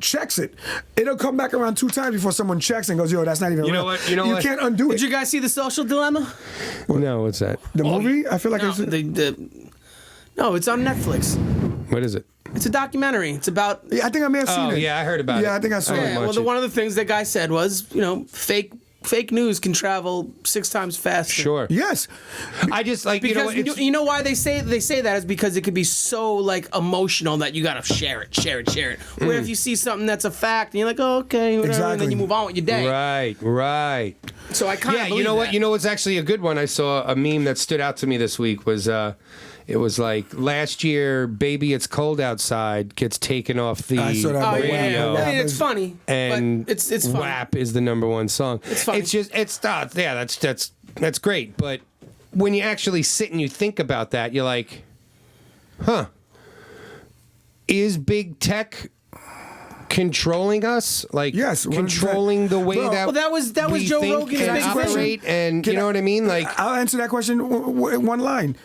checks it. It'll come back around 2 times before someone checks and goes, yo, that's not even You know real. what? You know you what? can't undo it. Did you guys see The Social Dilemma? No, what's that? The movie? I feel like No, it's... no, it's on Netflix. What is it? It's a documentary. It's about. Yeah, I think I may have seen Oh, it. yeah, I heard about it. Yeah, I think I saw Yeah, it. Yeah, well, watch it. one of the things that guy said was, fake news can travel 6 times faster. Sure. Yes. I just like Because it's, you know why they say that is because it could be so like emotional that you gotta share it. Where if you see something that's a fact and you're like, oh, okay, whatever, and then Exactly. you move on with your day. right. So I kind of Yeah, you know what? You know what's actually a good one? I saw a meme that stood out to me this week was it was like last year, "Baby It's Cold Outside" gets taken off the I saw that, Oh but yeah, radio. I mean, it's funny, and but it's funny. WAP is the #1 song. It's funny. It's just yeah, that's great. But when you actually sit and you think about that, you're like, huh? Is big tech controlling us? Like, Yes, 100%. controlling the way Bro, that Well, that was we Joe think Rogan's and big thing. operate, and you know what I mean? Like, I'll answer that question in one line.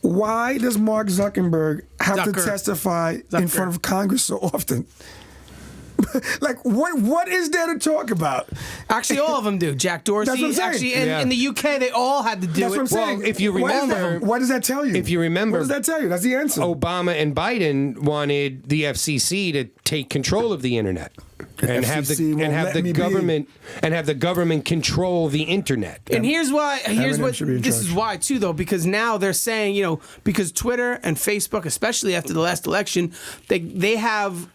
Why does Mark Zuckerberg have to Zucker. testify in Zucker. front of Congress so often? Like, what is there to talk about? Actually, all of them do. Jack Dorsey. That's what I'm saying. Actually, Yeah. in the UK, they all had to do That's it. what I'm saying. Well, if you remember- what does that tell you? if you remember- what does that tell you? That's the answer. Obama and Biden wanted the FCC to take control of the internet and have FCC won't let me be. the government control the internet. And here's why. Here's Eminem what. should be in This charge. is why too, though, because now they're saying, because Twitter and Facebook, especially after the last election, they have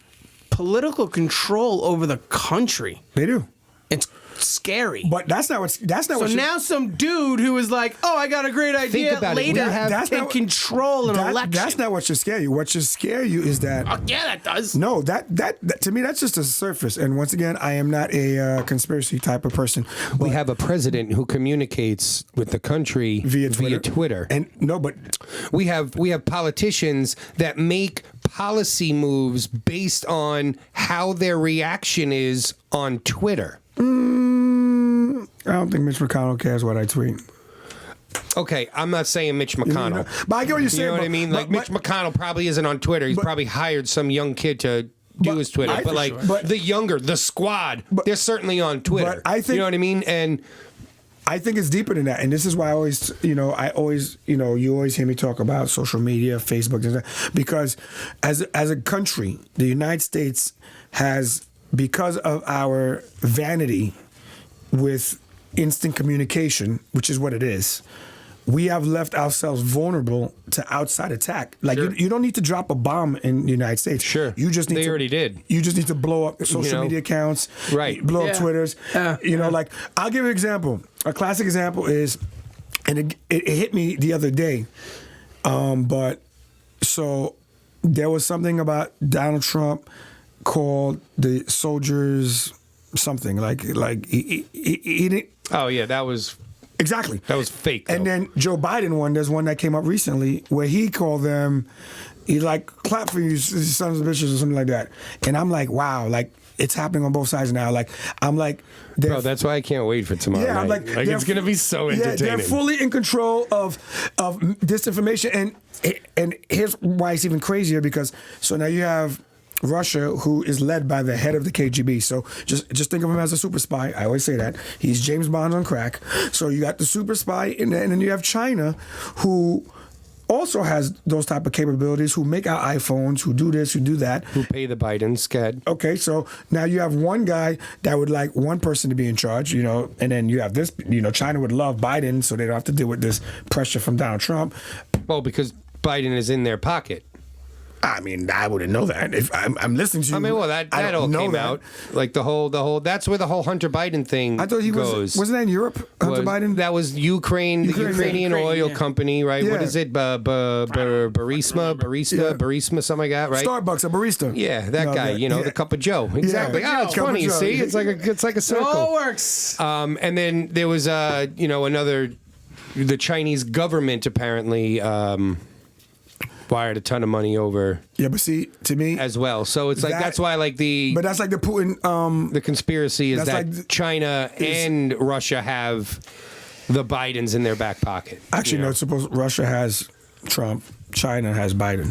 political control over the country. They do. It's scary. But that's not what. So now some dude who is like, oh, I got a great idea. about it. Later, We have- That's can not- control an election. That's not what should scare you. What should scare you is that. Oh, yeah, that does. No, that to me that's just a surface. And once again, I am not a conspiracy type of person. We have a president who communicates with the country via Twitter. And no, but we have politicians that make policy moves based on how their reaction is on Twitter. I don't think Mitch McConnell cares what I tweet. Okay, I'm not saying Mitch McConnell. But I get what you're saying. You know what but- I mean? but- Like Mitch McConnell probably isn't on Twitter. He's probably hired some young kid to do his Twitter. But like But- the younger, the squad, they're certainly on Twitter. But I think- you know what I mean? And I think it's deeper than that, and this is why you always hear me talk about social media, Facebook, and stuff, because as a country, the United States has, because of our vanity with instant communication, which is what it is, we have left ourselves vulnerable to outside attack. Like you don't need to drop a bomb in the United States. Sure, you just need they already did. You just need to blow up social media accounts, right? Blow up Twitters. Like I'll give you an example. A classic example is, and it hit me the other day. But so there was something about Donald Trump called the soldiers something like he didn't. Oh yeah, that was. Exactly. That was fake. Though. And then Joe Biden there's one that came up recently where he called them, he like, clap for you sons of bitches or something like that. And I'm like, wow, like it's happening on both sides now. Like, I'm like, bro, that's why I can't wait for tomorrow night. I'm like it's going to be so entertaining. Yeah, they're fully in control of disinformation. And here's why it's even crazier, because so now you have Russia, who is led by the head of the KGB. So just think of him as a super spy. I always say that. He's James Bond on crack. So you got the super spy, and then you have China, who also has those type of capabilities, who make our iPhones, who do this, who do that. Who pay the Bidens, Scad. Okay, so now you have one guy that would like one person to be in charge, and then you have this, China would love Biden, so they don't have to deal with this pressure from Donald Trump. Well, because Biden is in their pocket. I mean, I wouldn't know that. If I'm listening to you, I mean, well, that all came out. Like the whole. That's where the whole Hunter Biden thing. I thought he goes. Wasn't that in Europe? Hunter Biden. That was Ukraine, the Ukrainian oil company, right? Yeah. What is it? Burisma, something like that, right? Starbucks, a barista. Yeah, that guy. The Cup of Joe. Exactly. Yeah. It's Cup of funny. Joe. See, it's like a circle. It all works. And then there was another. The Chinese government apparently. Wired a ton of money over. Yeah, but see, to me as well. So it's like that's why like the. But that's like the Putin. The conspiracy is that like China and Russia have the Bidens in their back pocket. Actually, no. It's supposed Russia has Trump, China has Biden.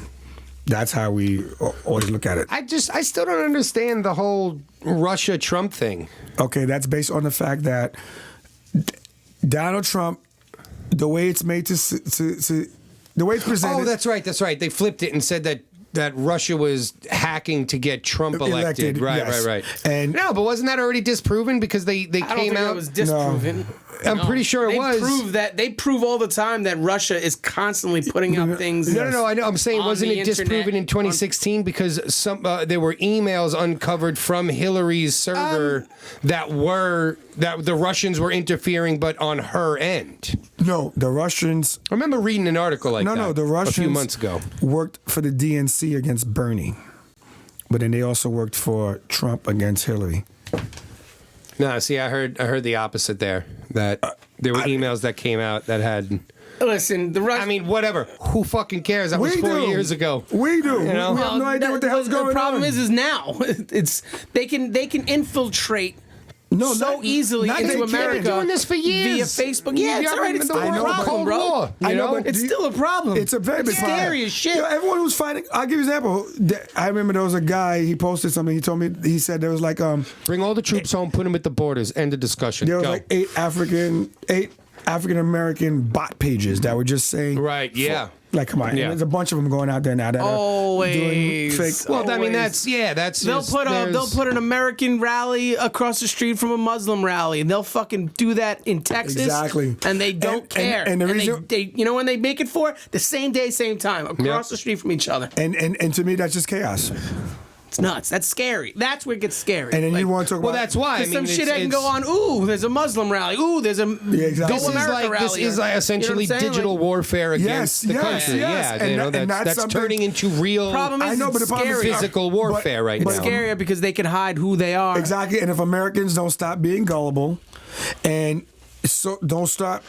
That's how we always look at it. I still don't understand the whole Russia Trump thing. Okay, that's based on the fact that Donald Trump, the way it's made the way it's presented. Oh, that's right. They flipped it and said that Russia was hacking to get Trump elected. Right. And no, but wasn't that already disproven because they I don't came think out? It was disproven. I'm pretty sure it was. They prove all the time that Russia is constantly putting up things. No. I know. I'm saying, wasn't it disproven in 2016 because there were emails uncovered from Hillary's server that the Russians were interfering, but on her end. No, the Russians. I remember reading an article like that. No, the Russians a few months ago worked for the DNC against Bernie, but then they also worked for Trump against Hillary. No, see, I heard the opposite there. That there were emails that came out that had. Listen, I mean, whatever. Who fucking cares? That was 4 years ago. We do. You know? We have no idea what the hell's going on. The problem is now they can infiltrate. Easily into America. They've been doing this for years via Facebook. Yeah, it's alright. It's still a problem, bro. I know, but it's still a problem. It's a very big problem. Scary as shit. Everyone who's fighting. I'll give you an example. I remember there was a guy. He posted something. He told me. He said there was like bring all the troops home. Put them at the borders. End of discussion. There was like eight African American bot pages that were just saying. Right. Yeah. Like, come on. Yeah. There's a bunch of them going out there now that are doing fake. Well, I mean, that's they'll put an American rally across the street from a Muslim rally, and they'll fucking do that in Texas. Exactly. And they don't care. And the reason they when they make it for the same day, same time, across the street from each other. And to me, that's just chaos. It's nuts. That's scary. That's where it gets scary. And then you want to talk about. Well, that's why. I mean, some shit that can go on. Ooh, there's a Muslim rally. Ooh, there's a exactly. rally. This is like essentially digital warfare against the country. Yes. Yeah, and that's turning into real. Problem is, physical warfare right now. It's scarier because they can hide who they are. Exactly. And if Americans don't stop being gullible, and so don't stop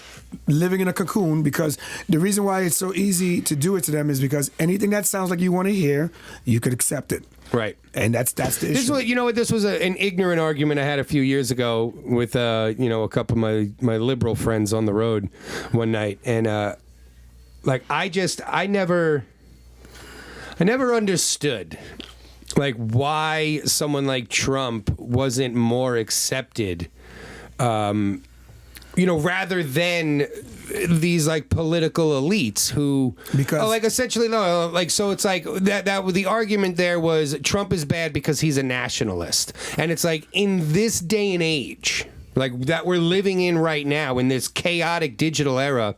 living in a cocoon, because the reason why it's so easy to do it to them is because anything that sounds like you want to hear, you could accept it. Right. And that's the issue. This was an ignorant argument I had a few years ago with a couple of my liberal friends on the road one night, and I never understood like why someone like Trump wasn't more accepted rather than these like political elites who like essentially no, like, so it's like that the argument there was Trump is bad because he's a nationalist, and it's like in this day and age like that we're living in right now in this chaotic digital era,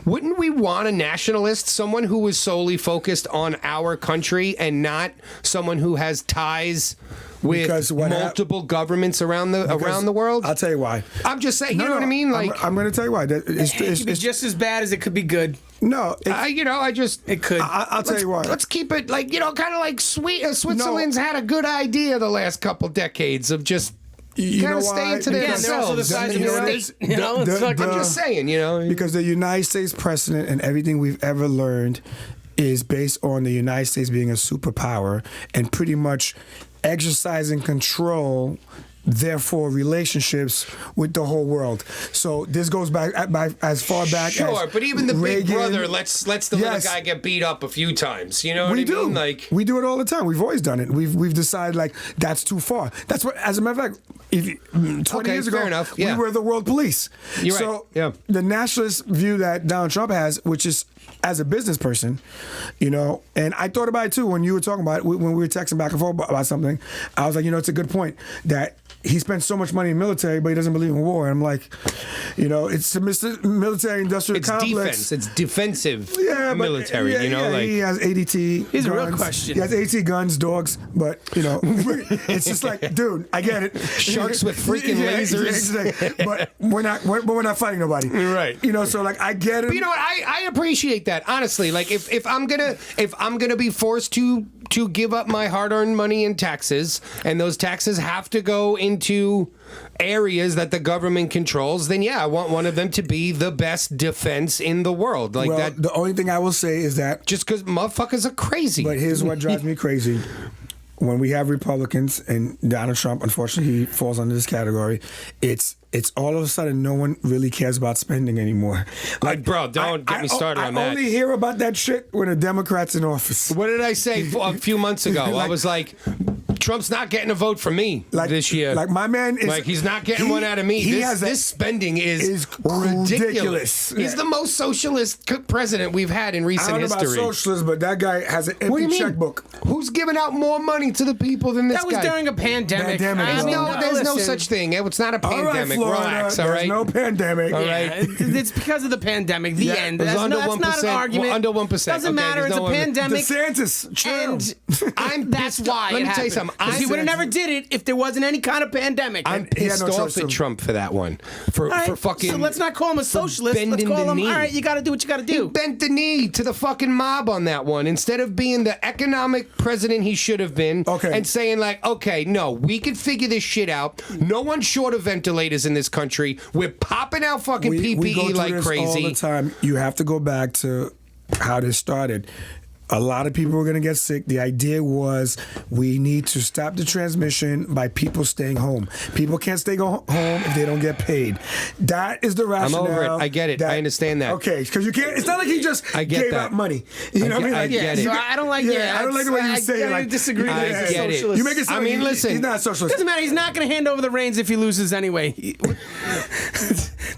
wouldn't we want a nationalist, someone who was solely focused on our country and not someone who has ties with multiple governments around the world? I'll tell you why. I'm just saying, you know what I mean? Like, I'm going to tell you why. It could be just as bad as it could be good. No, it could. I'll tell you why. Let's keep it like kind of like Switzerland's had a good idea the last couple decades of just. Kind of staying to themselves. They're also the size of the state. I'm just saying, because the United States precedent and everything we've ever learned is based on the United States being a superpower and pretty much exercising control, therefore relationships with the whole world. So this goes back as far back as sure, but even the Reagan, big brother lets the little guy get beat up a few times. You know what I mean? Like, we do it all the time. We've always done it. We've decided like that's too far. That's what, as a matter of fact, 20 years ago, we were the world police. You're right. Yeah. The nationalist view that Donald Trump has, which is as a business person, and I thought about it too when you were talking about it, when we were texting back and forth about something. I was like, it's a good point that he spends so much money in military, but he doesn't believe in war. And I'm like, it's a military industrial complex. Defense. It's defensive military. Like he has ADT. Here's guns. a real question. He has AT guns, dogs, but it's just like, dude, I get it. Sharks with freaking lasers. But we're not fighting nobody. Right. So like I get it. But you know what? I appreciate that, honestly. Like if I'm gonna be forced to give up my hard-earned money in taxes, and those taxes have to go into areas that the government controls, then I want one of them to be the best defense in the world. Like that. The only thing I will say is that just because motherfuckers are crazy. But here's what drives me crazy. When we have Republicans, and Donald Trump, unfortunately, he falls under this category, it's all of a sudden no one really cares about spending anymore. Like, bro, don't get me started on that. I only hear about that shit when a Democrat's in office. What did I say a few months ago? I was like, Trump's not getting a vote from me this year. Like my man is like he's not getting one out of me. This spending is ridiculous. He's the most socialist president we've had in recent history. I don't know about socialist, but that guy has an empty checkbook. Who's giving out more money to the people than this guy? That was during a pandemic. There's no such thing. It's not a pandemic. Relax, all right? There's no pandemic. All right. It's because of the pandemic. The end. That's under not 1%. an argument. Under 1%. Doesn't matter. It's a pandemic. DeSantis, and that's why. Let me tell you something. He would have never did it if there wasn't any kind of pandemic. I'm pissed off at Trump for that one. For fucking. So let's not call him a socialist. Let's call him. All right, you got to do what you got to do. He bent the knee to the fucking mob on that one instead of being the economic president he should have been. Okay. And saying like, okay, no, we can figure this shit out. No one's short of ventilators in this country. We're popping out fucking PPE we go through like this crazy all the time. You have to go back to how this started. A lot of people were going to get sick. The idea was we need to stop the transmission by people staying home. People can't stay home if they don't get paid. That is the rationale. I'm over it. I get it. I understand that. Okay, because you can't. It's not like he just gave out money. You know what I mean? I get it. So I don't like. I don't like the way you say it. I disagree. I with get it. You make it sound like listen. He's not a socialist. Doesn't matter. He's not going to hand over the reins if he loses anyway.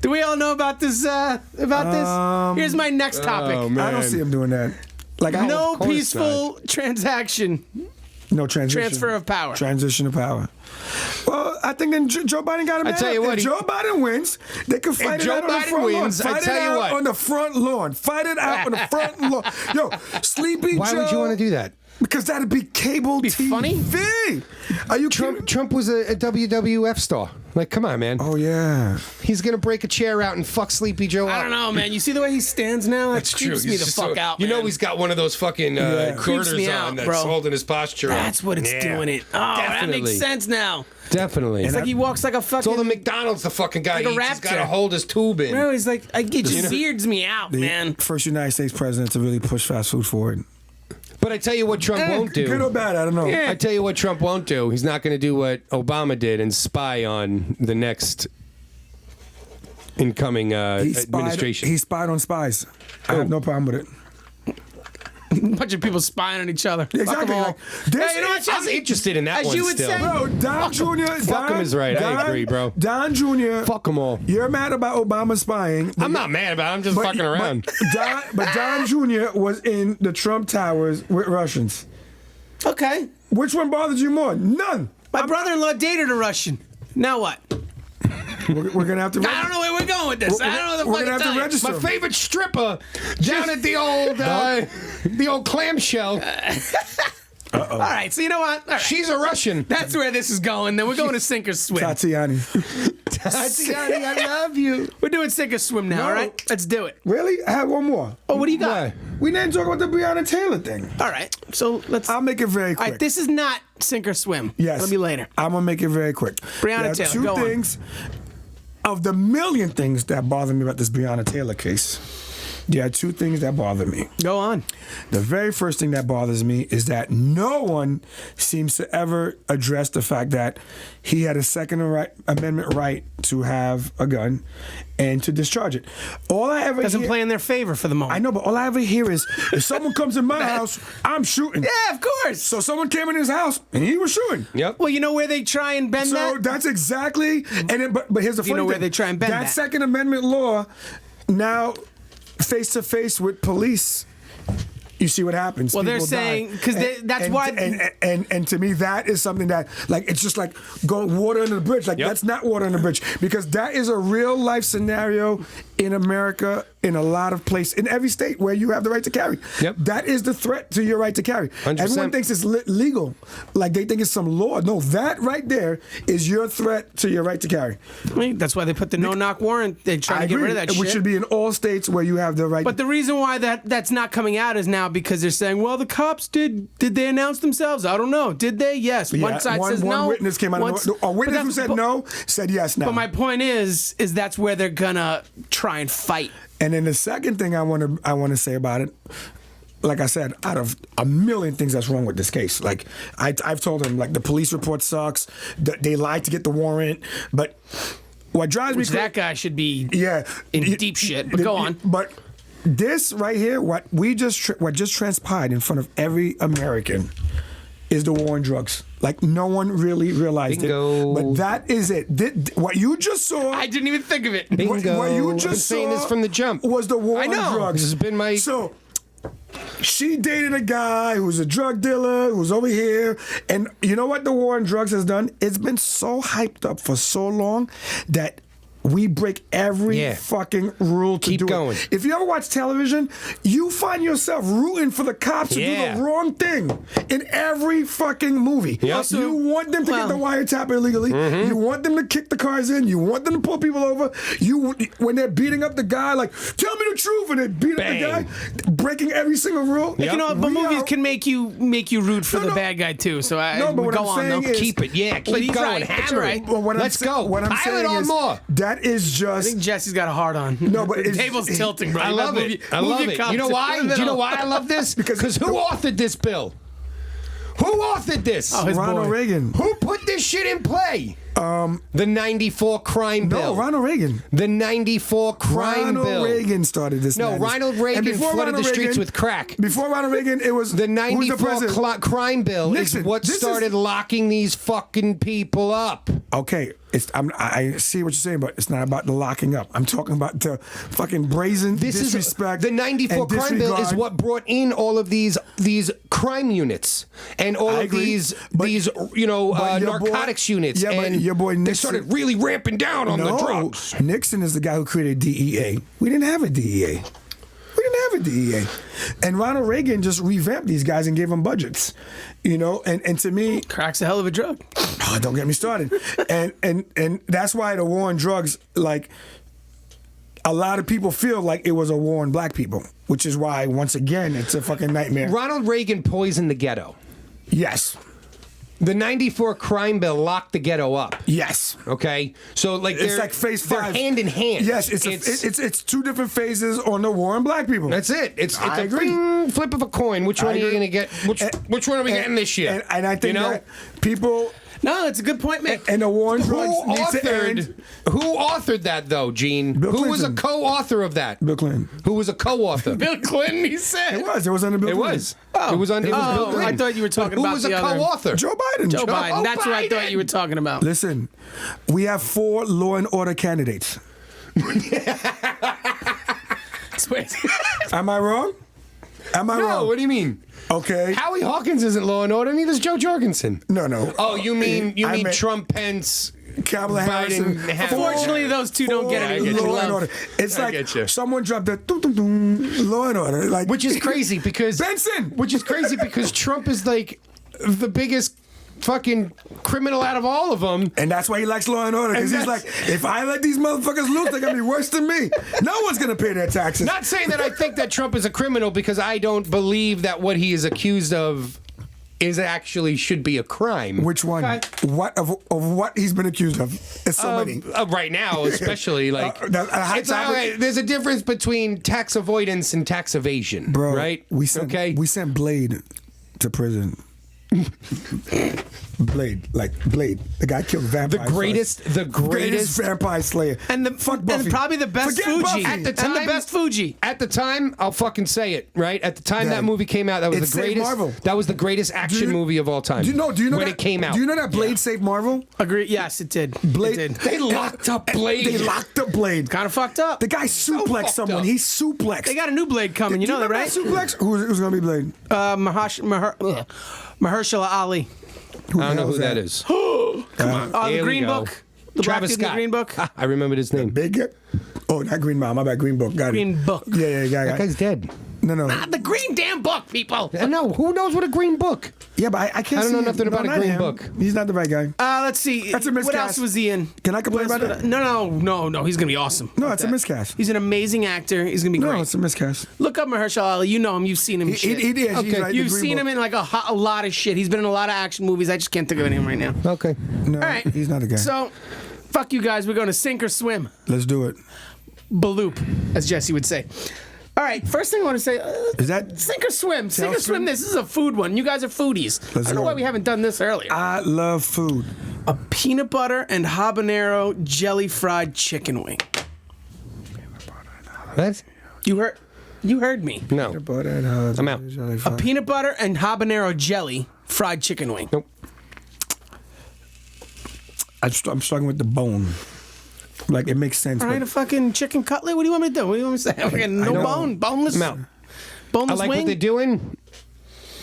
Do we all know about this? Here's my next topic. Oh, man. I don't see him doing that. Like no peaceful transaction. No transition. Transfer of power. Transition of power. Well, I think then Joe Biden got him. I tell you what, if Joe Biden wins, they can fight it out on the front lawn. Fight it out on the front lawn. Fight it out on the front lawn. Yo, Sleepy Joe. Why would you want to do that? Because that'd be cable TV. Funny? Are you Trump was a WWF star. Like, come on, man. Oh, yeah. He's going to break a chair out and fuck Sleepy Joe up. I don't know, man. You see the way he stands now? That creeps me the fuck out, You man. know he's got one of those fucking Creeps me girders out, on that's bro. holding his posture. That's what it's doing it. Oh, that makes sense now. Definitely. It's like he walks like a fucking... It's all the McDonald's the fucking guy like a eats. He's raptor. got to hold his tube in. Bro, he's like... It just weirds me out, man. First United States president to really push fast food forward. But I tell you what Trump won't do. Good or bad, I don't know. I tell you what Trump won't do. He's not going to do what Obama did and spy on the next incoming administration. He spied on spies. I have no problem with it. A bunch of people spying on each other. Fuck 'em Exactly. all. Like, this Hey, you know what, is- I'm Jesse? interested in that As one you would still. say, Bro, Don Jr. Fuck him is right. I agree, bro. Don Jr. Fuck them all. You're mad about Obama spying. I'm not mad about it. I'm just fucking around. But Don Jr. was in the Trump Towers with Russians. Okay. Which one bothers you more? None. My brother-in-law dated a Russian. Now what? We're gonna have to. I don't know where we're going with this. I don't know the We're fucking gonna have tell to you. register. My favorite stripper down at the old clamshell. All right, so you know what? All right. She's a Russian. That's where this is going. Then we're going to sink or swim. Tatiani. Tatiana, I love you. We're doing sink or swim now, No. all right? Let's do it. Really? I have one more. Oh, what do you got? Why? We didn't talk about the Breonna Taylor thing. All right, so let's. I'll make it very All quick. right, this is not sink or swim. Yes. Let me later. I'm gonna make it very quick. Breonna There are Taylor, two go on. things of the million things that bother me about this Breonna Taylor case. There are two things that bother me. Go on. The very first thing that bothers me is that no one seems to ever address the fact that he had a Second Amendment right to have a gun and to discharge it. All I ever Doesn't hear, play in their favor for the moment. I know, but all I ever hear is if someone comes in my house, I'm shooting. Yeah, of course. So someone came in his house and he was shooting. Yep. Well, you know where they try and bend So that? that's exactly, and then, but here's the funny know where thing. they try and bend that. Second Amendment law now face to face with police. You see what happens. Well, they're People die. saying- 'cause that's and, why- And to me, that is something that like it's just like going water under the bridge. Like Yep. that's not water under the bridge because that is a real life scenario in America, in a lot of places, in every state where you have the right to carry. Yep. That is the threat to your right to carry. 100%. Everyone thinks it's legal, like they think it's some law. No, that right there is your threat to your right to carry. I mean, that's why they put the no-knock warrant. They're trying I to get agree. rid of that Which shit. should be in all states where you have the right. But the reason why that's not coming out is now because they're saying, well, the cops did they announce themselves? I don't know. Did they? Yes. Yeah, one side says one no. witness came out. Once- A witness but who said but- no said yes now. But my point is that's where they're gonna try and fight. And then the second thing I want to say about it, like I said, out of a million things that's wrong with this case, like I've told them, like the police report sucks. They lied to get the warrant, but what drives Which me that guy should be yeah in deep shit. But go on. But this right here, what just transpired in front of every American is the war on drugs. Like no one really realized Bingo. it, but that is it. What you just saw. I didn't even think of it. Bingo. What you I've been just saying saw this from the jump. was the war I on know. drugs. This has been my- So she dated a guy who's a drug dealer who's over here, and you know what the war on drugs has done? It's been so hyped up for so long that we break every Yeah. fucking rule to Keep do going. it. If you ever watch television, you find yourself rooting for the cops to do Yeah. the wrong thing in every fucking movie. Yep. Also- You want them to get the wiretap illegally. Mm-hmm. You want them to kick the cars in. You want them to pull people over. When they're beating up the guy, like, tell me the truth, and they beat Bang. up the guy, breaking every single rule. You know, but We movies are- can make you root for No, the no. bad guy too. So I No, but what go I'm on saying though. is- Keep it, yeah. But Keep he's going. right, but Hammer you're it. right. But what Let's I'm go. What I'm Pile saying it on is more. that is I just. think Jesse's got a hard on. No, but the it's- table's tilting, bro. I You love gotta it. move I your- move love your it. cup You know to why? the Do you know middle. why I love this? Because- Because who authored this bill? Who authored this? Oh, his Ronald boy. Reagan. Who put this shit in play? The 94 crime bill. No, Ronald Reagan. The 94 crime Ronald bill. Reagan started this. No, madness. Ronald And Reagan before flooded Ronald the streets Reagan- with crack. Before Ronald Reagan, it was The who's 94 president? crime bill Nixon. is what This is- started locking these fucking people up. Okay, I see what you're saying, but it's not about the locking up. I'm talking about the fucking brazen This disrespect. is the 94 and crime bill is disregard. what brought in all of these crime units and all I of agree, these but- these but your boy- narcotics units. yeah, but and your boy they Nixon- started really ramping down on the drugs. Nixon is the guy who created DEA. We didn't have a DEA. We didn't have a DEA. And Ronald Reagan just revamped these guys and gave them budgets. You know, and to me, Crack's a hell of a drug. oh, don't get me started. and that's why the war on drugs, like, a lot of people feel like it was a war on black people, which is why, once again, it's a fucking nightmare. Ronald Reagan poisoned the ghetto. Yes. The 94 crime bill locked the ghetto up. Yes. Okay, so like It's they're like phase they're 5. hand in hand. Yes, it's two different phases on the war on black people. That's it. It's I a agree. flip of a coin. Which one I are you agree. going to get? Which one are we getting this year? And I think you know? that people. No, it's a good point, Mick. And the war on Who drugs needs to end. authored that though, Gene? Bill Who was a Clinton. co-author of that? Bill Clinton. Who was a co-author? Bill Clinton, he said. It was under Bill It Clinton. was. It was on. It was Bill Oh, Clinton. I thought you were talking Who about was the a other. co-author? Joe Biden. Joe Biden. That's what I Biden. thought you were talking about. Listen, we have 4 law and order candidates. Wait. Am I wrong? Am I No, wrong? what do you mean? Okay. Howie Hawkins isn't Law and Order, neither is Joe Jorgensen. No. Oh, you mean I meant Trump, Pence, Kamala Harris. Biden, Harris. Unfortunately, those two don't get I any get you. Law love. and order. It's I like get you. someone dropped a law and order. Like Which is crazy because Benson! Which is crazy because Trump is like the biggest fucking criminal out of all of them. And that's why he likes law and order, because And he's like, that's- if I let these motherfuckers loose, they're gonna be worse than me. No one's gonna pay their taxes. Not saying that I think that Trump is a criminal because I don't believe that what he is accused of is actually should be a crime. Which one? Okay. What of what he's been accused of? It's so many. Right now, especially like high it's all topic. right. There's a difference between tax avoidance and tax evasion, Bro, right? We sent Blade to prison. Blade, the guy killed vampires. The greatest vampire slayer. And the Fuck Buffy. and probably the best Forget Fuji. Buffy. At the time- and the best Fuji. At the time, I'll fucking say it, right? At the time Yeah. that movie came out, that was It the saved greatest. Marvel. That was the greatest action movie of all time. Do you know when that, it came out? Do you know that Blade saved Marvel? Agree. Yes, it did. Blade. It did. They locked up Blade. They locked up Blade. Kind of fucked up. The guy suplexed fucked someone. up. He suplexed. They got a new Blade coming. You know that, right? Suplex? Who's gonna be Blade? Mahershala Ali. I don't know hell who is that that? is. Oh, the Here we Green go. Book. The black Travis dude in the Scott. Green Book. I remembered his name. Big guy? Oh, not Green Mile. My bad. Green Book. Got it. Green Book. Yeah. That guy's dead. No. The green damn book, people. No, who knows what a green book? Yeah, but I can't. I don't know see nothing him. about a not Green him. Book. He's not the right guy. Let's see. That's a What miscast. else was he in? Can I complain about it? No. He's gonna be awesome. No, it's a miscast. He's an amazing actor. He's gonna be great. No, it's a miscast. Look up Mahershala Ali. You know him. You've seen him. In He shit. is. He's Okay. right, the You've Green seen Book. him in like a lot of shit. He's been in a lot of action movies. I just can't think of any right now. Okay. No, All right. he's not the guy. So, fuck you guys. We're going to sink or swim. Let's do it. Baloop, as Jesse would say. All right. First thing I want to say. Is that? Sink or swim. Sink or Tell swim. swim? This is a food one. You guys are foodies. I Let's don't know go. why we haven't done this earlier. I love food. A peanut butter and habanero jelly fried chicken wing. What? You heard me. No. I'm out. A peanut butter and habanero jelly fried chicken wing. Nope. I'm struggling with the bone. Like, it makes sense. All right, but a fucking chicken cutlet. What do you want me to do? What do you want me to say? Fucking no know. bone, boneless. I'm out. I Boneless like wing. what they're doing.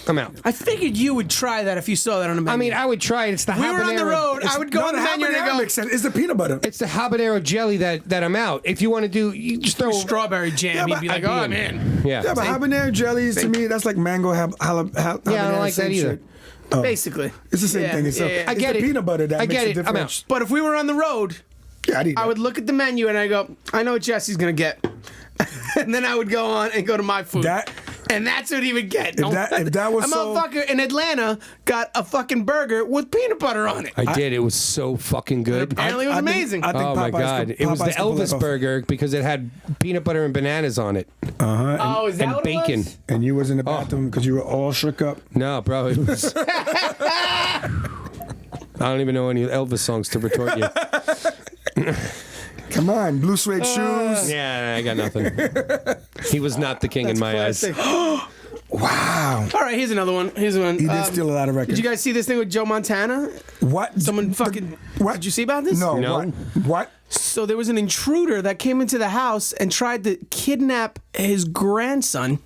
I'm out. I figured you would try that if you saw that on the menu. I mean, I would try it. It's the we habanero. were on the road. It's- I would go on the menu and I habanero go makes sense. It's the peanut butter. It's the habanero jelly that I'm out. If you want to do, you just throw strawberry jam. Yeah, He'd but be like, I'd be oh in. man. Yeah. Yeah, but habanero jellies to me, that's like mango habanero. Yeah, I don't like that same either. shit. Oh. Basically, It's the same Yeah, thing. It's, yeah, yeah. I it's get the it. peanut butter that I makes get the it. I'm difference. out. But if we were on the road, Yeah, I'd eat I that. would look at the menu and I go, I know what Jesse's gonna get, and then I would go on and go to my food. And that's what he would get. If that was a so- motherfucker in Atlanta got a fucking burger with peanut butter on it. I did. It was so fucking good. Apparently it was I think- amazing. I think Oh my Popeyes god! could- It was the Popeyes could pull that Elvis off. burger because it had peanut butter and bananas on it, Oh, is that and what bacon. It was? And you was in the bathroom because you were all shook up. No, bro, it was. I don't even know any Elvis songs to retort you. Come on, blue suede shoes. Yeah, I got nothing. He was not the king in my eyes. Wow. All right, here's another one. Here's one. He did steal a lot of records. Did you guys see this thing with Joe Montana? What? Someone fucking. What? Did you see about this? No. No. What? So there was an intruder that came into the house and tried to kidnap his grandson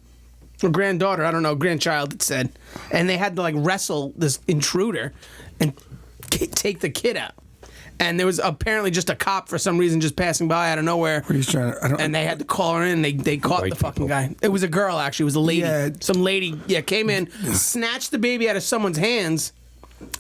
or granddaughter. I don't know, grandchild. It said, and they had to like wrestle this intruder and take the kid out. And there was apparently just a cop for some reason just passing by out of nowhere. He's trying to. I don't, And they had to call her in. They caught White the fucking people. guy. It was a girl, actually. It was a lady. Yeah. Some lady, came in, snatched the baby out of someone's hands,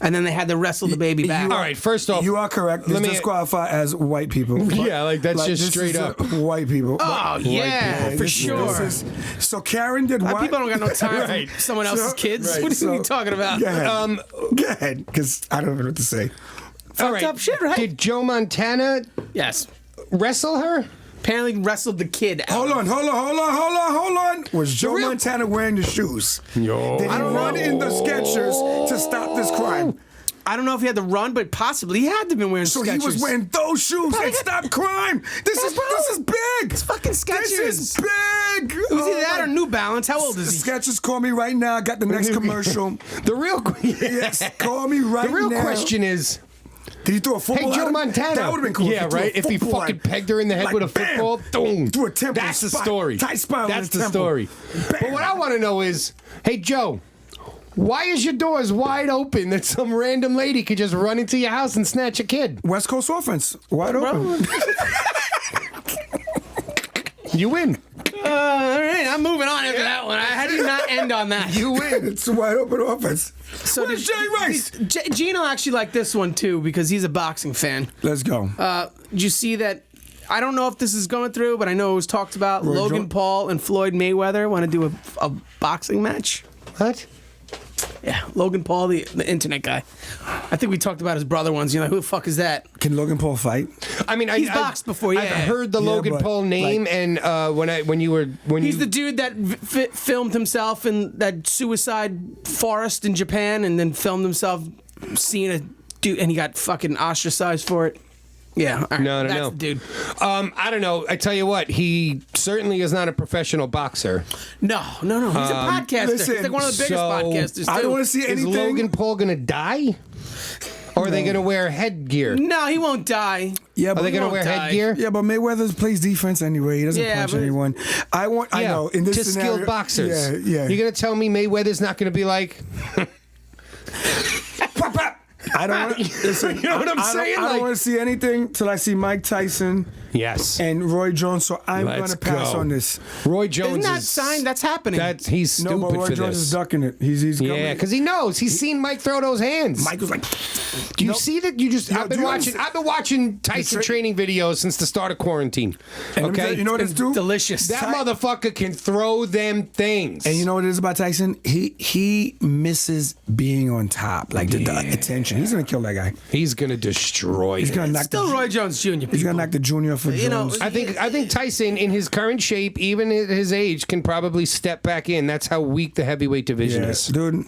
and then they had to wrestle the baby back. All right, first off, You are correct. This Let me- disqualify as white people. Yeah, like, that's just this straight is, up. white people. Oh, yeah, for This- sure. this is- so Karen did what? People don't got no time Right. for someone else's So- kids. right, What are so- you talking about? Go ahead. Go ahead, because I don't know what to say. all Fucked up shit, right? Did Joe Montana Yes. wrestle her? Apparently wrestled the kid out. Hold on. Was Joe real- Montana wearing the shoes? Yo. Did he run in the Skechers to stop this crime? I don't know if he had to run, but possibly he had to have been wearing So Skechers. he was wearing those shoes and stop crime. This is big. It's fucking Skechers. This is big. Was either that or New Balance? How old is he? Skechers, call me right now. I got the next commercial. The real Yes, call me right now. the real question is, did he throw a football? hey, Joe at him? Montana. That would have been cool. Yeah, right. If he fucking pegged her in the head with a bam, football, boom. through a temple. That's the spot, story. Tight spot. That's the temple. story. But what I want to know is, hey, Joe, why is your doors wide open that some random lady could just run into your house and snatch a kid? West Coast offense, wide open. You win. All right, I'm moving on after that one. How do you not end on that? You win. It's a wide open offense. So Where's Jerry Rice? Gino actually liked this one too because he's a boxing fan. Let's go. Did you see that? I don't know if this is going through, but I know it was talked about. Roy Logan Jo- Paul and Floyd Mayweather want to do a boxing match. What? Yeah, Logan Paul, the internet guy. I think we talked about his brother once. You're like, who the fuck is that? Can Logan Paul fight? I mean, He's boxed before, yeah. I've heard the Yeah, Logan but, Paul name, like- and when He's the dude that filmed himself in that suicide forest in Japan, and then filmed himself seeing a dude, and he got fucking ostracized for it. Yeah, all right, No, that's no. the dude. I don't know. I tell you what, he certainly is not a professional boxer. No. He's a podcaster. listen, He's like one of the biggest so podcasters. I too. don't want to see Is anything. Logan Paul gonna die? Or are they gonna wear headgear? No, he won't die. Yeah, Are but they gonna won't wear die. headgear? Yeah, but Mayweather plays defense anyway. He doesn't Yeah, punch but- anyone. I know. In this to scenario, skilled boxers. Yeah. You're gonna tell me Mayweather's not gonna be like, Pop, pop. I don't want to listen. You know what I'm saying? I don't Like- want to see anything till I see Mike Tyson yes, and Roy Jones. So I'm going Let's to pass go. on this. Roy Isn't Jones that is signed? That's happening. He's stupid No, but Roy for Jones this. is ducking it. He's Yeah, coming. because he knows. He's seen Mike throw those hands. Mike was like, Do you see that? I've been do you watching. I've been watching Tyson training videos since the start of quarantine. and let me tell Okay, you know what it's do? delicious. that motherfucker can throw them things. And you know what it is about Tyson? He misses being on top, like the attention. He's gonna kill that guy. he's gonna destroy. He's gonna him. knock Still the, Roy Jones Jr. He's people. gonna knock the junior for You know, Jones. I think Tyson, in his current shape, even at his age, can probably step back in. That's how weak the heavyweight division Yeah, is. dude.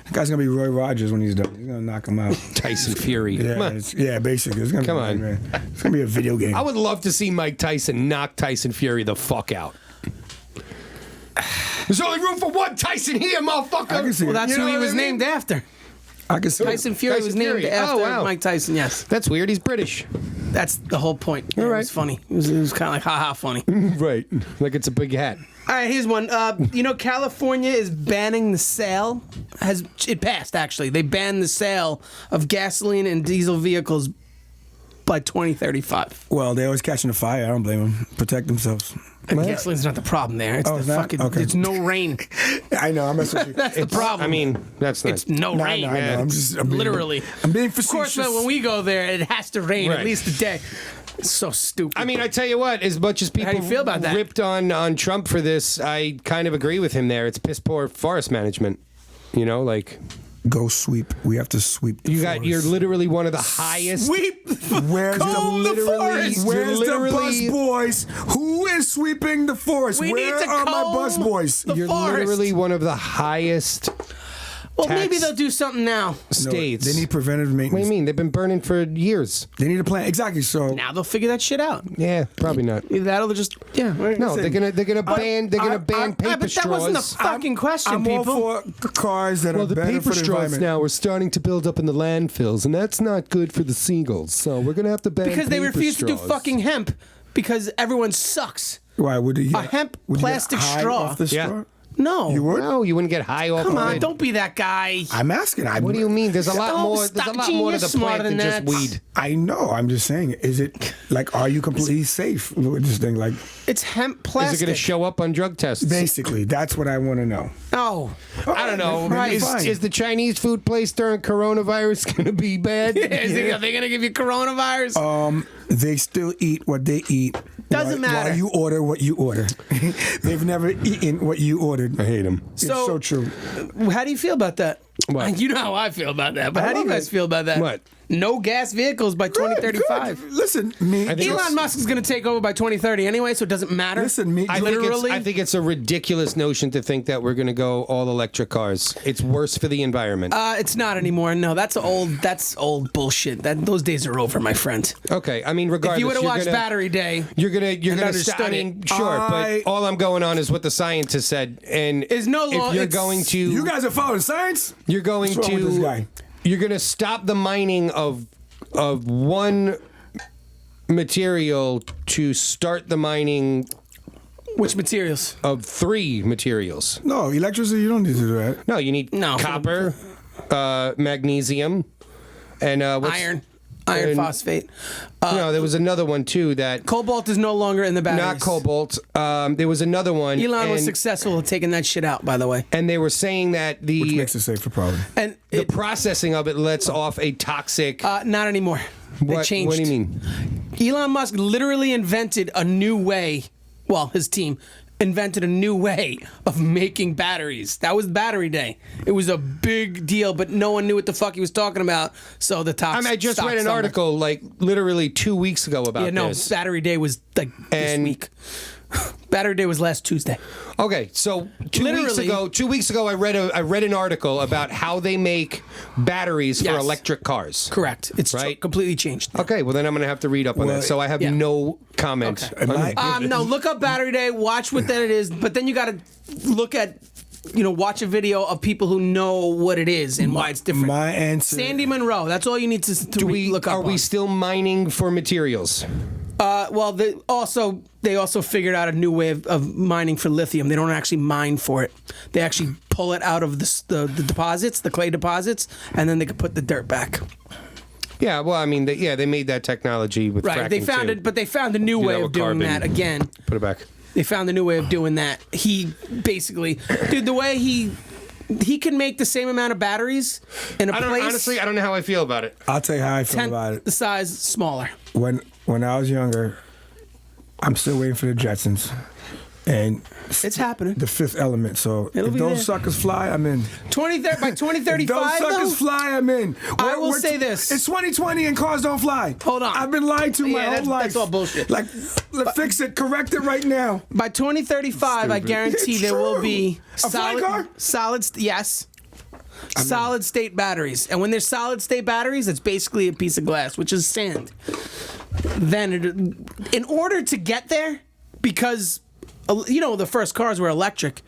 That guy's gonna be Roy Rogers when he's done. He's gonna knock him out. Tyson Fury. Come on. Basically, it's gonna Come be, on. man. It's gonna be a video game. I would love to see Mike Tyson knock Tyson Fury the fuck out. There's only room for one Tyson here, motherfucker. I can see Well, that's You know who he what was I mean? named after. I can see. Tyson Fury Tyson was named Fury. after Oh, wow. Mike Tyson. Yes, That's weird. He's British. that's the whole point. Yeah, All It right. was funny. It was kind of like ha funny. Right. Like it's a big hat. All right, here's one. California is banning the sale. It passed actually? They banned the sale of gasoline and diesel vehicles by 2035. Well, they're always catching a fire. I don't blame them. Protect themselves. And gasoline's not the problem there. It's Oh, the it's not? fucking. Okay. It's no rain. I know. I'm messing with you. That's the problem. I mean, that's not. it's no No, rain. I know. I'm being, Literally. I'm being Of course, facetious. when we go there, it has to rain Right. at least a day. It's so stupid. I mean, I tell you what, as much as people do you feel about that? ripped on Trump for this, I kind of agree with him there. It's piss poor forest management. You know, like Go sweep. We have to sweep. The you're forest. literally one of the highest. sweep. Where's Comb the literally- forest. Where's the Literally- bus boys? Who is sweeping the forest? We Where need to are my comb bus boys? the You're forest. literally one of the highest Well, maybe tax they'll do something now. states. They need preventive What do maintenance. you mean? They've been burning for years. They need a plan. Exactly. So Now they'll figure that shit out. Yeah, probably not. Either that or they'll just No, they're gonna ban paper but that wasn't the straws. fucking question, I'm people. all for cars that Well, are the better paper for the straws environment. now are starting to build up in the landfills, and that's not good for the seagulls. So we're gonna have to ban Because they paper refuse to do straws. fucking hemp because everyone sucks. Why would you? A hemp would you get plastic high straw. Off the Yeah. straw? No. You would? No, you wouldn't get high off. Come of on, it. don't be that guy. I'm asking. What do you mean? There's a lot Oh, more. There's a stop, lot Gene, more to you're the smarter plant than than just that. weed. I know. I'm just saying. Is it like? Are you completely safe with this thing? Like, It's hemp Is plastic. it going to show up on drug tests? basically, that's what I want to know. No. I don't know. Right. Is the Chinese food place during coronavirus going to be bad? Are they going to give you coronavirus? They still eat what they eat. Doesn't matter. While you order what you order. They've never eaten what you ordered. I hate them. It's so true. How do you feel about that? What? You know how I feel about that, but how do you love guys it. feel about that? What? No gas vehicles by 2035. Good. Listen, me. I think Elon Musk is going to take over by 2030 anyway, so it doesn't matter. Listen, me. I think it's a ridiculous notion to think that we're going to go all electric cars. It's worse for the environment. It's not anymore. No, that's old bullshit. Those days are over, my friend. Okay, I mean, regardless, If you would have you're watched gonna- Battery Day, You're gonna understood I mean, it. sure, but all I'm going on is what the scientists said, and Is no law- if you're it's- going to, You guys are following science. you're going What's wrong with this guy? you're going to stop the mining of one material to start the mining which materials? of three materials. No, electricity. You don't need to do that. No, you need No. copper, magnesium, and Iron phosphate. No, there was another one too that. Cobalt is no longer in the batteries. Not cobalt. There was another one. Elon was and- successful at taking that shit out, by the way. And they were saying that Which makes it safer, probably. And the processing of it lets off a toxic. not anymore. They what, changed. what do you mean? Elon Musk literally invented a new way. Well, his team invented a new way of making batteries. That was Battery Day. It was a big deal, but no one knew what the fuck he was talking about. So the talks. I mean, I just stopped read an somewhere. article like literally 2 weeks ago about Yeah, no, this. Battery Day was like this And- week. Battery Day was last Tuesday. Okay, so 2 weeks Literally- ago, I read an article about how they make batteries for Yes. electric cars. Correct. It's Right. completely changed. Okay, well then I'm gonna have to read up on Well, that. So I have yeah. no comment. Okay. No, look up Battery Day, watch what that it is, but then you got to look at, watch a video of people who know what it is and why it's different. My answer. Sandy Monroe. That's all you need to look up. Are we on. still mining for materials? Well, they also figured out a new way of mining for lithium. They don't actually mine for it. They actually pull it out of the deposits, the clay deposits, and then they can put the dirt back. Yeah, well, I mean, they made that technology with Right. They fracking, found too. it, but they found a new Do that way of with doing carbon. that again. Put it back. They found a new way of doing that. He basically, dude, the way he can make the same amount of batteries in a place. Honestly, I don't know how I feel about it. I'll tell you how I feel about it. the size smaller. When I was younger, I'm still waiting for the Jetsons, and It's happening. the Fifth Element. So It'll if be those there. suckers fly, I'm in. By If 2035, those suckers though, fly, I'm in. I will say this. It's 2020 and cars don't fly. Hold on. I've been lied to my Yeah, whole that's- life. that's all bullshit. Like, fix it, correct it right now. by 2035, I Stupid. guarantee It's there will true. be A flying car? yes. Solid state batteries. And when there's solid state batteries, it's basically a piece of glass, which is sand. Then, in order to get there, because the first cars were electric,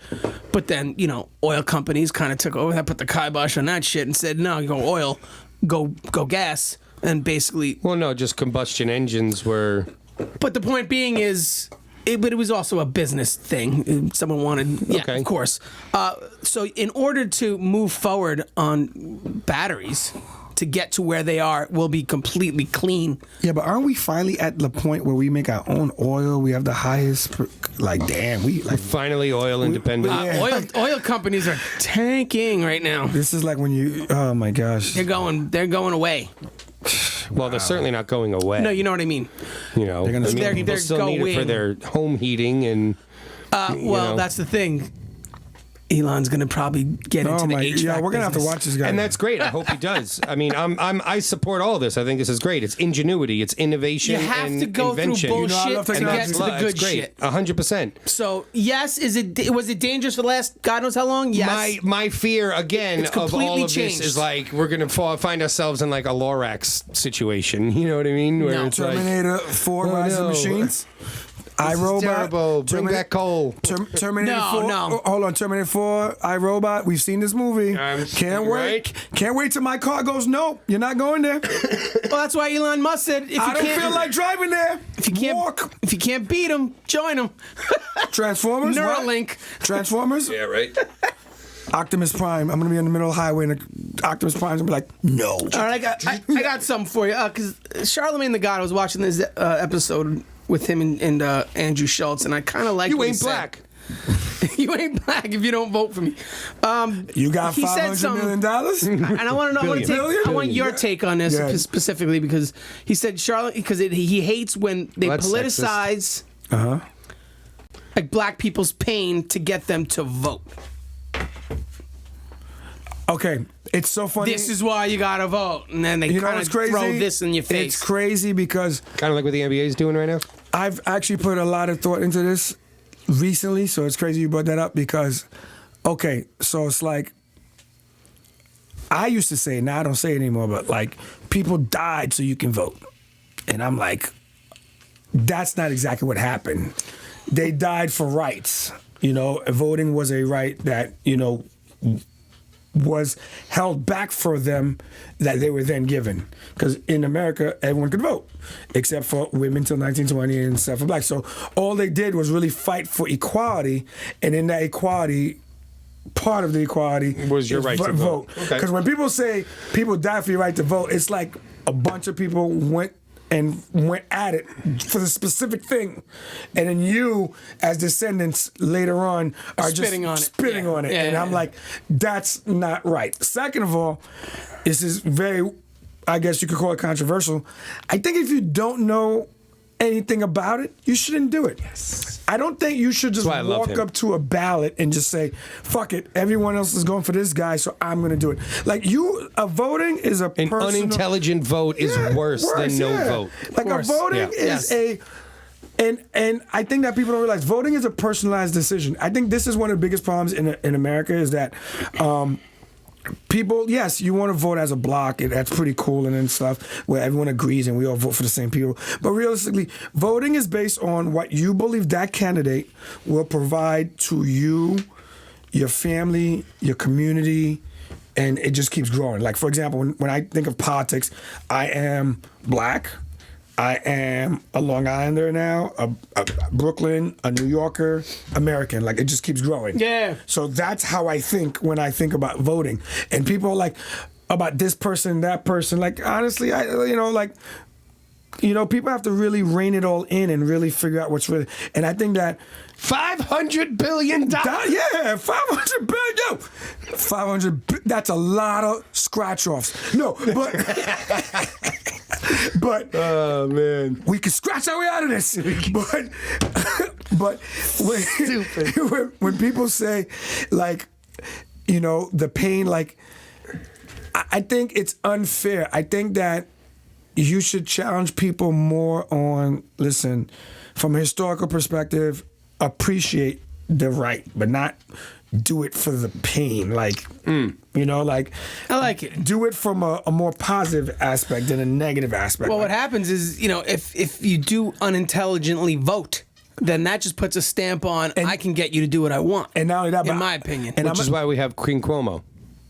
but then oil companies kind of took over that, put the kibosh on that shit, and said, no, you go oil, go gas, and basically. Well, no, just combustion engines were. But the point being is, but it was also a business thing. Someone wanted, yeah, Okay. of course. So in order to move forward on batteries, to get to where they are, will be completely clean. Yeah, but aren't we finally at the point where we make our own oil? We have the highest, Finally oil independent. Yeah. Oil companies are tanking right now. This is like when you, oh my gosh. They're going away. Well, they're certainly not going away. No, you know what I mean. They're gonna- people they're still need it for going. their home heating and. Well, know. that's the thing. Elon's gonna probably get into Oh the my, HVAC yeah, we're gonna have to business. watch this guy. And that's great. I hope he does. I mean, I support all this. I think this is great. It's ingenuity. It's innovation. You have and to go invention. through You know, I bullshit love to technology. get to the That's good great. shit. 100%. So yes, was it dangerous for the last God knows how long? Yes. My fear again It's of all completely of changed. this is like we're gonna find ourselves in like a Lorax situation. You know what I mean? Where No. it's like, Terminator 4 Oh, Rise of no. Machines. this is iRobot. terrible. Bring back Cole. Terminator No, 4. no. Oh, hold on, Terminator 4, iRobot. We've seen this movie. Can't wait. right? Can't wait till my car goes, nope, you're not going there. Well, that's why Elon Musk said, if you I don't can't, feel like driving there. if you can't, Walk. if you can't beat him, join him. Transformers. what? Neuralink. Transformers. Yeah, right. Optimus Prime. I'm gonna be in the middle of the highway and Optimus Prime's gonna be like, no. All right, I got something for you. Because Charlemagne the God, I was watching this episode with him and Andrew Schultz, and I kind of like You what he ain't said. black. You ain't black if you don't vote for me. You got He said $500 something- million? And I want to know. Billion. I want your Yeah. take on this Yeah. specifically because he said Charlotte because he hates when they Well, that's politicize like black people's pain to get them to vote. Okay, it's so funny. This is why you gotta vote, and then they you know kind what's of crazy? throw this in your face. It's crazy because Kind of like what the NBA is doing right now. I've actually put a lot of thought into this recently, so it's crazy you brought that up because, okay, so it's like, I used to say, now I don't say it anymore, but like, people died so you can vote. And I'm like, that's not exactly what happened. They died for rights. You know, voting was a right that, you know, was held back for them that they were then given. Because in America, everyone could vote, except for women till 1920 and except for blacks. So all they did was really fight for equality, and in that equality, part of the equality was your is right to vote. Because Okay. when people say people die for your right to vote, it's like a bunch of people went at it for the specific thing, and then you, as descendants later on, are Spitting on just it. spitting Yeah. on it, Yeah, and yeah, I'm yeah. like, that's not right. Second of all, this is very, I guess you could call it controversial. I think if you don't know anything about it, you shouldn't do it. I don't think you should just why I love walk him. up to a ballot and just say, fuck it, everyone else is going for this guy, so I'm going to do it. Like, voting is a An personal... unintelligent vote is worse than no yeah. vote. Like, a course. voting Yeah. is Yes. and I think that people don't realize voting is a personalized decision. I think this is one of the biggest problems in America is that people, yes, you want to vote as a block. That's pretty cool and stuff, where everyone agrees and we all vote for the same people. But realistically, voting is based on what you believe that candidate will provide to you, your family, your community, and it just keeps growing. Like, for example, when I think of politics, I am black. I am a Long Islander now, a Brooklyn, a New Yorker, American. Like, it just keeps growing. Yeah. So that's how I think when I think about voting. And people are like, about this person, that person. Like, honestly, people have to really rein it all in and really figure out what's really. And I think that $500 billion. yeah, 500 billion. Yo, 500. That's a lot of scratch offs. No, but Oh man. we can scratch our way out of this. But when people say, like, the pain, like, I think it's unfair. I think that you should challenge people more on, listen, from a historical perspective, appreciate the right, but not do it for the pain. Like, like, I like it. do it from a more positive aspect than a negative aspect. Well, Like, what happens is, if you do unintelligently vote, then that just puts a stamp on I can get you to do what I want. and not only that, in but my opinion. and Which is why we have Queen Cuomo.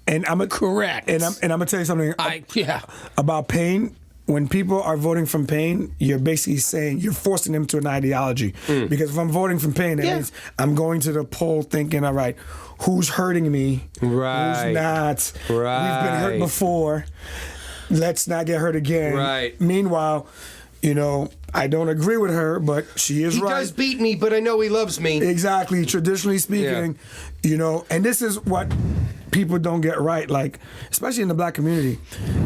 and I'm Correct. And I'm gonna tell you something yeah. about pain. When people are voting from pain, you're basically saying you're forcing them to an ideology. Because if I'm voting from pain, that Yeah. means I'm going to the poll thinking, all right, who's hurting me? Right. Who's not? We've been hurt Right. before. Let's not get hurt again. Right. Meanwhile, I don't agree with her, but she is He right. does beat me, but I know he loves me. Exactly. Traditionally speaking, and this is what people don't get right, like, especially in the black community.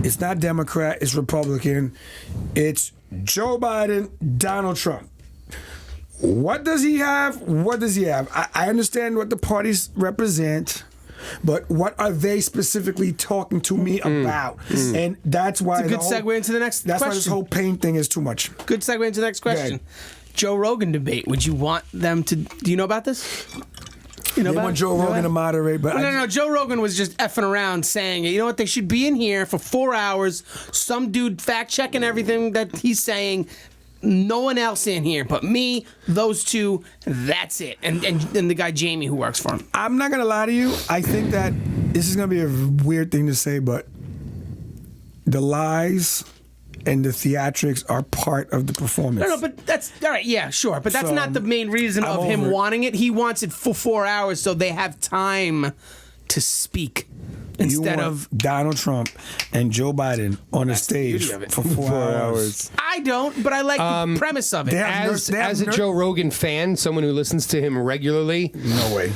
It's not Democrat, it's Republican. It's Joe Biden, Donald Trump. What does he have? What does he have? I understand what the parties represent, but what are they specifically talking to me about? And that's why It's a good segue into the next That's why this question. whole pain thing is too much. Good segue into the next question. Joe Rogan debate. Would you want them to? Do you know about this? You know They about want it? Joe You know Rogan about to it? moderate, but No. Joe Rogan was just effing around saying, you know what, they should be in here for 4 hours. Some dude fact checking everything that he's saying. No one else in here but me, those two, that's it. And the guy Jamie who works for him. I'm not gonna lie to you. I think that this is gonna be a weird thing to say, but the lies and the theatrics are part of the performance. No, but that's all right. Yeah, sure, but that's So, not the main reason I'm of him over it. wanting it. He wants it for 4 hours so they have time to speak You instead want of. Donald Trump and Joe Biden on a stage beauty of it. for 4 hours. I don't, but I like the premise of it. they have As a Joe Rogan fan, someone who listens to him regularly, No way.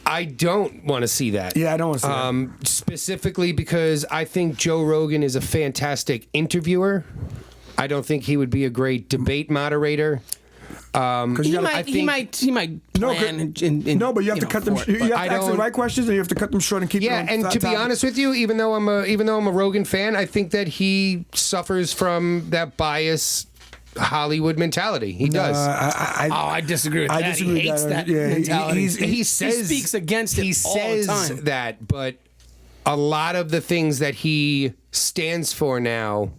I don't want to see that. Yeah, I don't want to see that. Specifically because I think Joe Rogan is a fantastic interviewer. I don't think he would be a great debate moderator. He might plan No, but you have to cut them. You have to ask the right questions, and you have to cut them short and keep. Yeah, it on and to be topic. honest with you, even though I'm a Rogan fan, I think that he suffers from that bias Hollywood mentality. He does. I disagree with that. disagree He with hates that. that Yeah, mentality. he says he speaks against it. He all the says time. that, but a lot of the things that he stands for now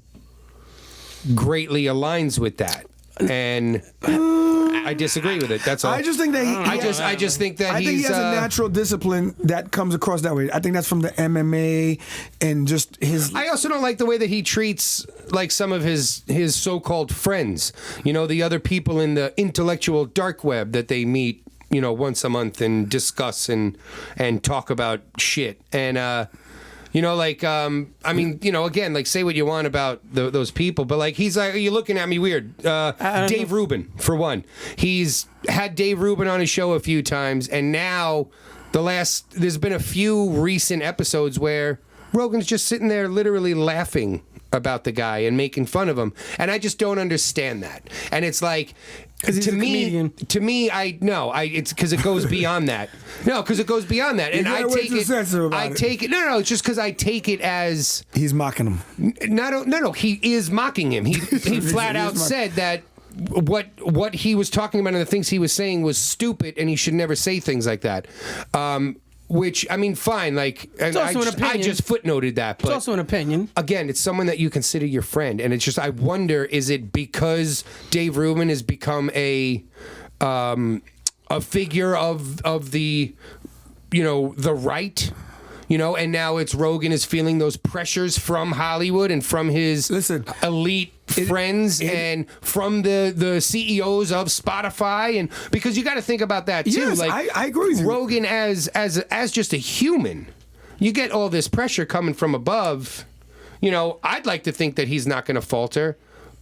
greatly aligns with that, and I disagree with it. That's all. I just think that I just think that I think he has a natural discipline that comes across that way. I think that's from the MMA and just his. I also don't like the way that he treats like some of his so-called friends. You know, the other people in the intellectual dark web that they meet, you know, once a month and discuss and talk about shit. And you know, like I mean, you know, again, like say what you want about those people, but like he's like, are you looking at me weird? Dave Rubin, for one, he's had Dave Rubin on his show a few times, and now there's been a few recent episodes where Rogan's just sitting there literally laughing about the guy and making fun of him, and I just don't understand that. And it's like, he's a comedian. it's because it goes beyond that. No, because it goes beyond that, and I take it. No, it's just because I take it as he's mocking him. No, he is mocking him. He flat out said that what he was talking about and the things he was saying was stupid, and he should never say things like that. Which, I mean, fine. Like, It's also an opinion. I just footnoted that. But It's also an opinion. again, it's someone that you consider your friend, and it's just I wonder, is it because Dave Rubin has become a figure of the, you know, the right, you know, and now it's Rogan is feeling those pressures from Hollywood and from his elite friends and from the CEOs of Spotify, and because you got to think about that too. Yes, like I agree with you. Rogan as just a human, you get all this pressure coming from above. You know, I'd like to think that he's not going to falter,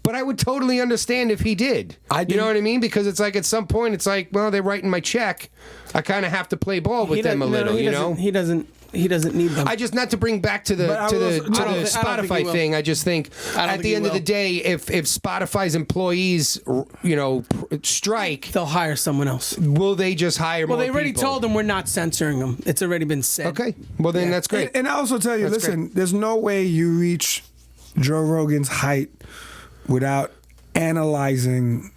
but I would totally understand if he did. You know what I mean? Because it's like at some point, it's like, well, they're writing my check. I kind of have to play ball with them a little. You know, He doesn't need them. I just not to bring back to the Spotify thing. I just think at the end of the day, if Spotify's employees, you know, strike, They'll hire someone else. will they just hire more? Well, they already people? told them we're not censoring them. It's already been said. Okay, well then that's great. And I also tell you, That's listen, there's no way you reach Joe Rogan's height without analyzing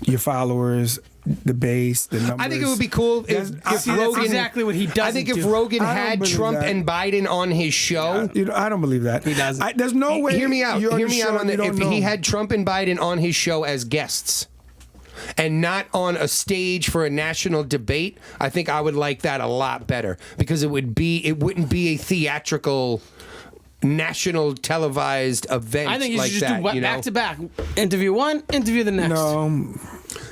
your followers, the base, the numbers. I think it would be cool if That's Rogan. exactly what he doesn't I think if do. Rogan I don't had believe Trump that. and Biden on his show. You know, I don't believe that. He doesn't. There's no way. Hear me out. you're on Hear the me show out on and that. you If don't he know. had Trump and Biden on his show as guests, and not on a stage for a national debate, I think I would like that a lot better because it wouldn't be a theatrical, national televised event. I think you like should just that, do you know? back to back. Interview one, interview the next. No,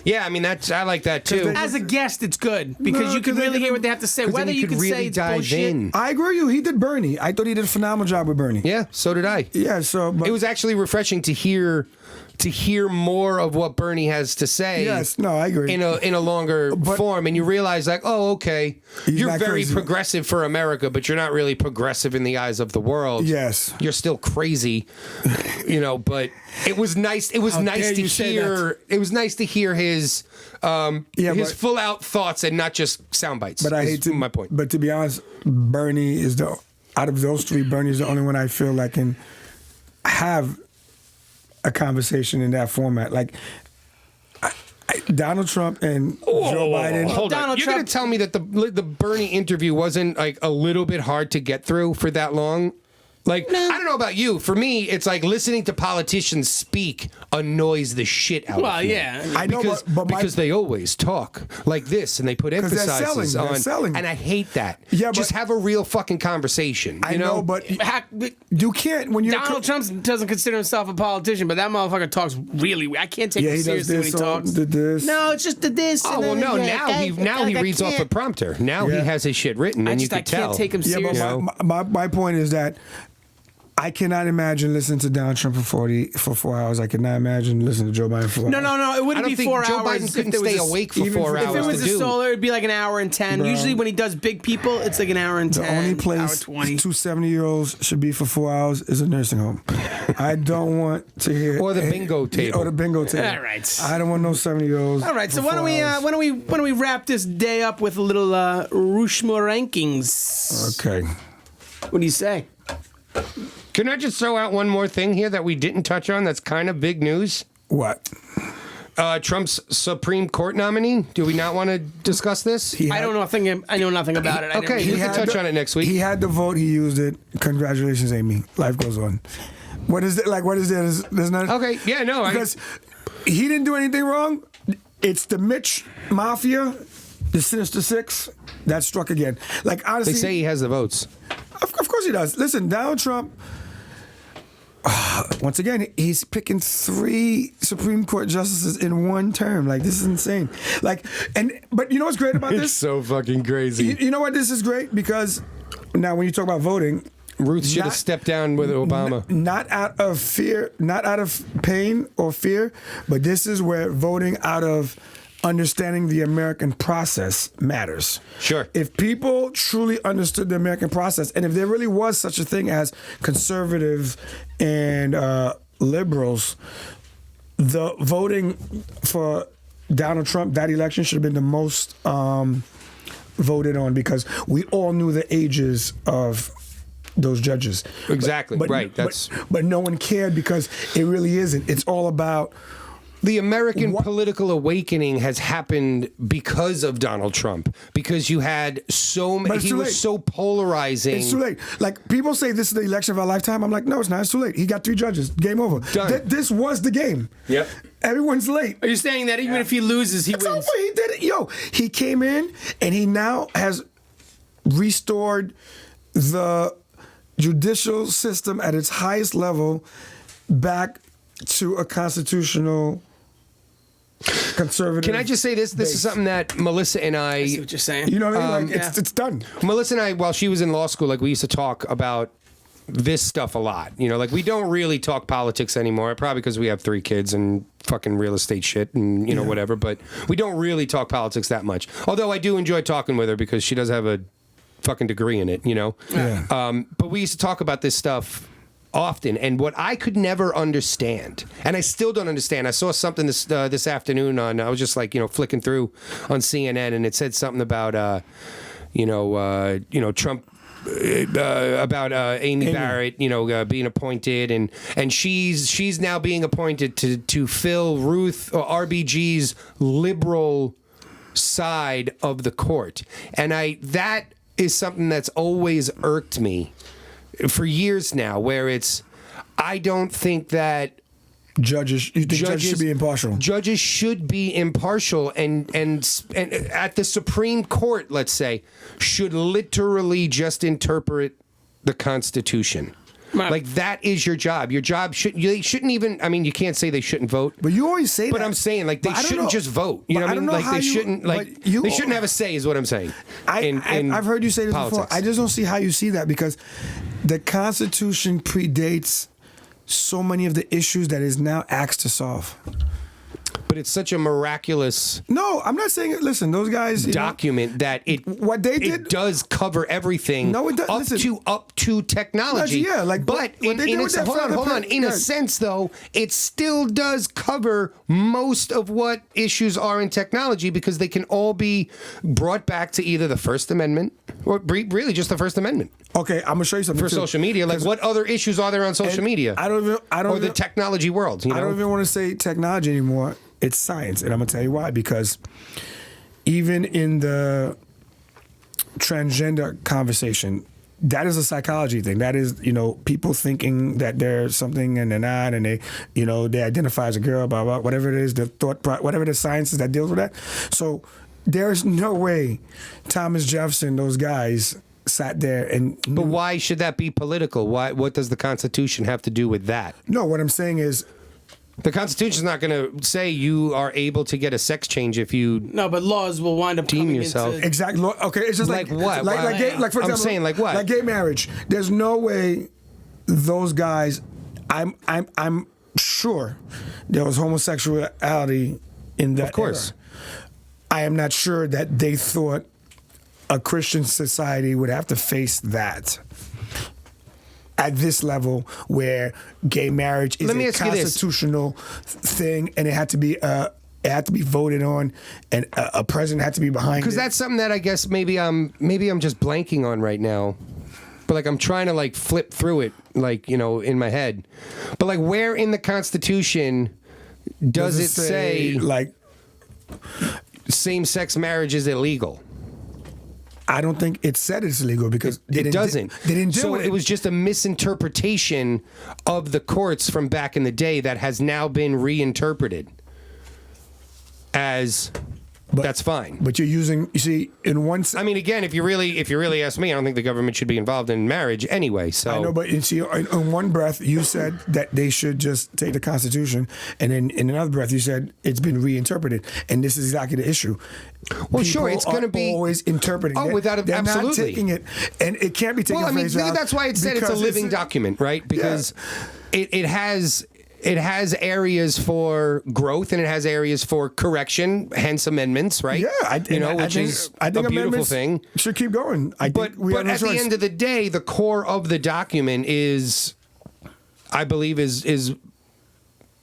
Yeah, I mean I like that too. As a guest, it's good because No, you can 'cause they really can- hear what they have to say. 'Cause then Whether you can could really say it's dive bullshit. in. I agree with you. He did Bernie. I thought he did a phenomenal job with Bernie. Yeah, so did I. Yeah. So, but It was actually refreshing to hear more of what Bernie has to say. Yes, no, I agree. In a longer form, and you realize like, oh, okay, He's you're not very crazy. progressive for America, but you're not really progressive in the eyes of the world. Yes. You're still crazy, you know. But it was nice. It was nice dare to you say hear. It was nice to hear his but- full out thoughts and not just sound bites. But I is hate to. my point. But to be honest, Bernie is out of those three. Bernie is the only one I feel like can have a conversation in that format. Like Donald Trump and Joe Biden. Hold on. Donald You're going Trump- to tell me that the Bernie interview wasn't like a little bit hard to get through for that long? Like, I don't know about you. For me, it's like listening to politicians speak annoys the shit out Well, of me. yeah. I know, because but because they always talk like this and they put they're emphasis selling, on. they're selling. And I hate that. Yeah, just but- have a real fucking conversation. I you know, but Hack- you can't when you're. Donald Trump doesn't consider himself a politician, but that motherfucker talks really. I can't take Yeah, him he does seriously when he this. talks. Did this. No, it's just the this. Oh and well, then, no. yeah, Now he I reads off a can't- prompter. Now he Yeah. has his shit written, I and you just can tell. can't take him Yeah, seriously. but my point is that I cannot imagine listening to Donald Trump for 4 hours. I cannot imagine listening to Joe Biden for 4 hours. No. It I wouldn't don't be think 4 Joe hours. Biden couldn't if there stay was awake for even 4 if it If it hours was to a do. solo, it'd be like an hour and 10. Bro. Usually when he does big people, it's like an hour and 10. The only place hour 20. two 70-year-olds should be for 4 hours is a nursing home. I don't want to hear Or the bingo table. Or the bingo table. All right. I don't want no 70-year-olds. All right, so for why don't 4 we hours. why don't we wrap this day up with a little Rushmore rankings? Okay. What do you say? Can I just throw out one more thing here that we didn't touch on that's kind of big news? What? Trump's Supreme Court nominee. Do we not want to discuss this? He I had- don't know. I know nothing about it. I Okay, didn't- we can had touch the- on it next week. He had the vote. He used it. Congratulations, Amy. Life goes on. What is it? Like, what is there? There's not. Okay, yeah, no, Because he didn't do anything wrong. It's the Mitch Mafia, the Sinister Six, that struck again. Like, honestly. they say he has the votes. Of course he does. Listen, Donald Trump, once again, he's picking 3 Supreme Court justices in one term. Like, this is insane. Like, but you know what's great about It's this? so fucking crazy. You know what this is great? Because now when you talk about voting, Ruth should have not- stepped down with Obama. not out of fear, not out of pain or fear, but this is where voting out of understanding the American process matters. Sure. If people truly understood the American process, and if there really was such a thing as conservatives and liberals, the voting for Donald Trump, that election should have been the most voted on, because we all knew the ages of those judges. Exactly, right, that's- but no one cared, because it really isn't. It's all about The American What- political awakening has happened because of Donald Trump. Because you had so But many, it's he too was late. so polarizing. It's too late. Like, people say this is the election of our lifetime. I'm like, no, it's not. It's too late. He got 3 judges. Game over. Done. This was the game. Yep. Everyone's late. Are you saying that even if he loses, he It's wins? over. He did it. Yo, he came in and he now has restored the judicial system at its highest level back to a constitutional conservative. Can I just say this? This is something that Melissa and I see what you're saying. You know what I mean? Like, yeah. it's done. Melissa and I, while she was in law school, like we used to talk about this stuff a lot. You know, like we don't really talk politics anymore, probably because we have 3 kids and fucking real estate shit and, you know, whatever. But we don't really talk politics that much. Although I do enjoy talking with her because she does have a fucking degree in it, you know? Yeah. But we used to talk about this stuff often, and what I could never understand, and I still don't understand. I saw something this afternoon on. I was just like, you know, flicking through on CNN, and it said something about Trump. About Amy Barrett, you know, being appointed, and she's now being appointed to fill Ruth or RBG's liberal side of the court, and that is something that's always irked me for years now, where I don't think that Judges, you think judges should be impartial? Judges should be impartial, and at the Supreme Court, let's say, should literally just interpret the Constitution. Right. Like, that is your job. Your job they shouldn't even. I mean, you can't say they shouldn't vote. But you always say But that. I'm saying, like, they But I don't shouldn't know. just vote. You But know what I don't mean? know Like, how they you- shouldn't. Like, but you- they shouldn't have a say. Is what I'm saying. I've heard you say this politics. before. I just don't see how you see that, because the Constitution predates so many of the issues that is now asked to solve. But it's such a miraculous No, I'm not saying it. Listen, those guys. you know, document that what they did- it does cover everything. No, it does- up listen. to technology. Yeah, like, but what in they did a, with that hold federal on. In a yeah. sense, though, it still does cover most of what issues are in technology, because they can all be brought back to either the First Amendment or really just the First Amendment Okay, I'm gonna show you something for too. social media. Like, 'Cause- what other issues are there on social and media? I don't or the even- technology world. You know? I don't even want to say technology anymore. It's science, and I'm gonna tell you why. Because even in the transgender conversation, that is a psychology thing. That is, you know, people thinking that they're something and they're not, and they, you know, they identify as a girl, blah blah, whatever it is, the whatever the science is that deals with that. So there's no way Thomas Jefferson, those guys, sat there and. But why should that be political? Why? What does the Constitution have to do with that? No, what I'm saying is. The Constitution's not going to say you are able to get a sex change if you. No, but laws will wind up Deem coming yourself. into. Exactly. Okay, it's just Like what? Like Why? gay, like for I'm example, saying, like what? Like gay marriage. There's no way those guys, I'm sure there was homosexuality in that. Of course. era. I am not sure that they thought a Christian society would have to face that at this level where gay marriage is Let me a ask you this. constitutional thing and it had to be voted on and a president had to be behind it. Because that's something that I guess maybe I'm just blanking on right now. But like I'm trying to like flip through it, like, you know, in my head. But like where in the Constitution does it say like same-sex marriage is illegal? I don't think it said it's illegal because It doesn't. They didn't do so it. it was just a misinterpretation of the courts from back in the day that has now been reinterpreted as that's fine. But you're using, you see, in one. I mean, again, if you really ask me, I don't think the government should be involved in marriage anyway. So I know, but you see, in one breath, you said that they should just take the Constitution, and then in another breath, you said it's been reinterpreted, and this is exactly the issue. Well, sure, it's going to be always interpreting. Oh, they're absolutely. not taking it, and it can't be taken. Well, I mean, face value that's why it said it's a because living document, right? Because it has areas for growth and it has areas for correction, hence amendments, right? Yeah, which is a beautiful thing. Should keep going. But at the end of the day, the core of the document is, I believe, is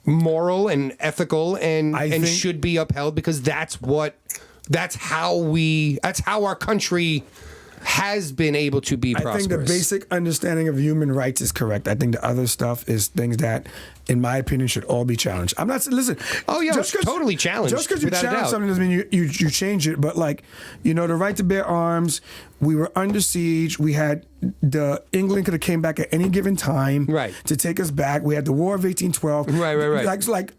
moral and ethical and should be upheld because that's how our country has been able to be prosperous. I think the basic understanding of human rights is correct. I think the other stuff is things that, in my opinion, should all be challenged. I'm not listen. Oh yeah, it's totally challenged. Just because you without a challenge doubt. something doesn't mean you change it. But like, you know, the right to bear arms. We were under siege. We had England could have came back at any given time, Right. to take us back. We had the War of 1812, Right. Like.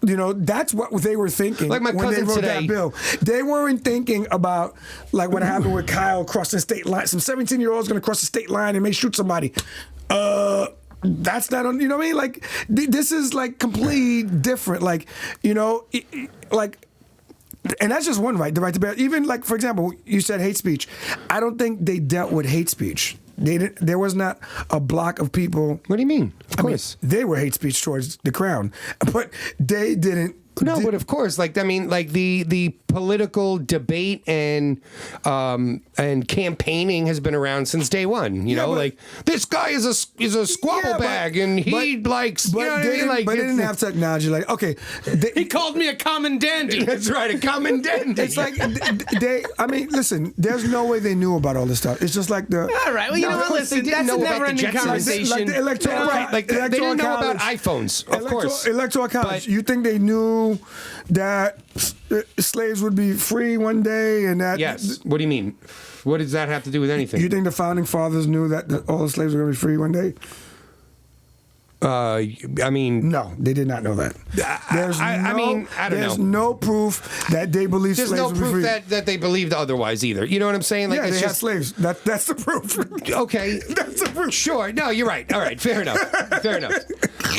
You know, that's what they were thinking Like my when they cousin wrote today. that bill. They weren't thinking about like what happened with Kyle crossing state line. Some 17-year-old's going to cross the state line and may shoot somebody. That's not on. You know what I mean? Like this is like completely different. Like, you know, like. And that's just one right, the right to bear. Even like, for example, you said hate speech. I don't think they dealt with hate speech. They didn't. There was not a block of people. What do you mean? Of course. They were hate speech towards the crown, but they didn't. No, but of course, like I mean, like the political debate and campaigning has been around since day one. You know, but- like this guy is a squabble bag, and he likes. But you know what they I mean? didn't, Like but they didn't have technology. Like, okay, He called me a common dandy. that's right, a common dandy. it's like they. I mean, listen. There's no way they knew about all this stuff. It's just like the. All right, well, you No, know of what? course they Listen, didn't that's a know about the never-ending Jetsons. conversation. Like the electoral, right, like they didn't know about iPhones, of course. Electoral college. But- You think they knew that slaves would be free one day, and that? Yes. What do you mean? What does that have to do with anything? You think the founding fathers knew that all the slaves were going to be free one day? I mean, No, they did not know that. I mean, I don't There's know. no proof that they believed There's slaves no would be proof free. that they believed otherwise either. You know what I'm saying? Like Yeah, it's they had just slaves. That's the proof. okay. That's the proof. Sure. No, you're right. All right. Fair enough. Fair enough.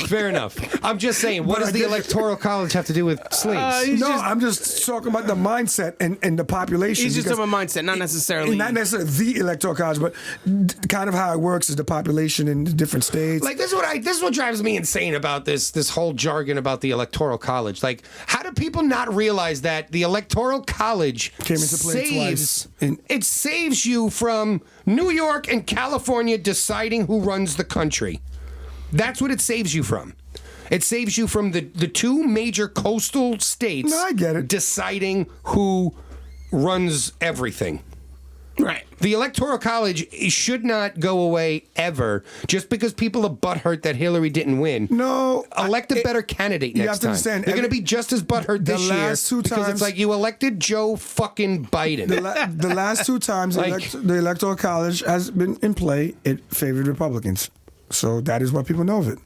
Fair enough. I'm just saying, what But does I the guess- Electoral College have to do with slaves? No, I'm just talking about the mindset and the population. He's just because- talking about mindset, not necessarily. Not necessarily the electoral college, but kind of how it works is the population in the different states. Like this is what drives me insane about this whole jargon about the Electoral College. Like, how do people not realize that the Electoral College Came into play saves twice. it saves you from New York and California deciding who runs the country. That's what it saves you from. It saves you from the two major coastal states No, I get it. deciding who runs everything. Right. The Electoral College should not go away ever just because people are butthurt that Hillary didn't win. No, Elect a better candidate you next have to time. understand, They're going to be just as butthurt the this year last two because times- it's like you elected Joe fucking Biden. the last two times Like- the electoral college has been in play, it favored Republicans. So that is what people know of it.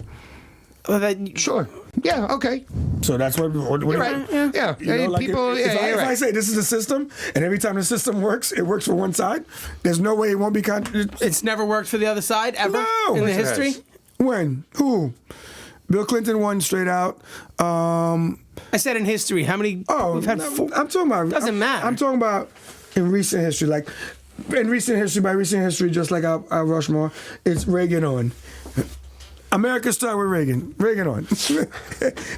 Well, that, Sure. Yeah. Okay. So that's what. What You're right. Yeah. You know, like People. if, Yeah. I, You're if I right. say this is a system, and every time the system works, it works for one side. There's no way it won't be. it's never worked for the other side ever No. in the Yes, it history. has. When? Who? Bill Clinton won straight out. I said in history. How many? Oh, we've had no, four. I'm talking about. Doesn't matter. I'm talking about in recent history. Like in recent history, by recent history, just like our Rushmore, it's Reagan on. America start with Reagan. Reagan on.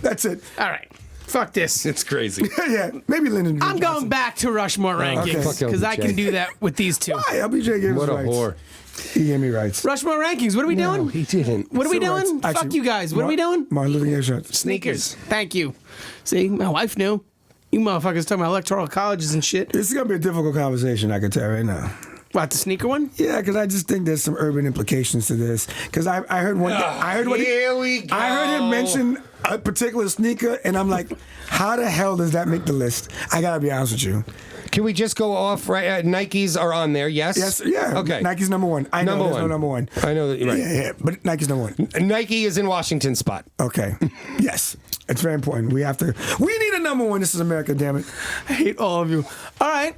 That's it. All right. Fuck this. It's crazy. Yeah, maybe Lyndon B. I'm going back to Rushmore rankings okay. because I can do that with these two. Why? LBJ gave What us a rights. whore. He gave me rights. Rushmore rankings. What are we doing? He didn't. What are we Civil doing? rights. Fuck Actually, you guys. What are we doing? Martin Luther King shirts. Sneakers. Thank you. See, my wife knew. You motherfuckers talking about electoral colleges and shit. This is gonna be a difficult conversation, I can tell right now. What, the sneaker one? Yeah, because I just think there's some urban implications to this. Because I heard one. I heard what Here we go. I heard him mention a particular sneaker, and I'm like, how the hell does that make the list? I gotta be honest with you. Can we just go off right? Nikes are on there, yes? Yes, yeah. Okay. Nike's number one. I know Number there's one. no number one. I know that you're right. Yeah, but Nike's number one. Nike is in Washington spot. Okay. Yes, it's very important. We need a number one. This is America, damn it. I hate all of you. All right.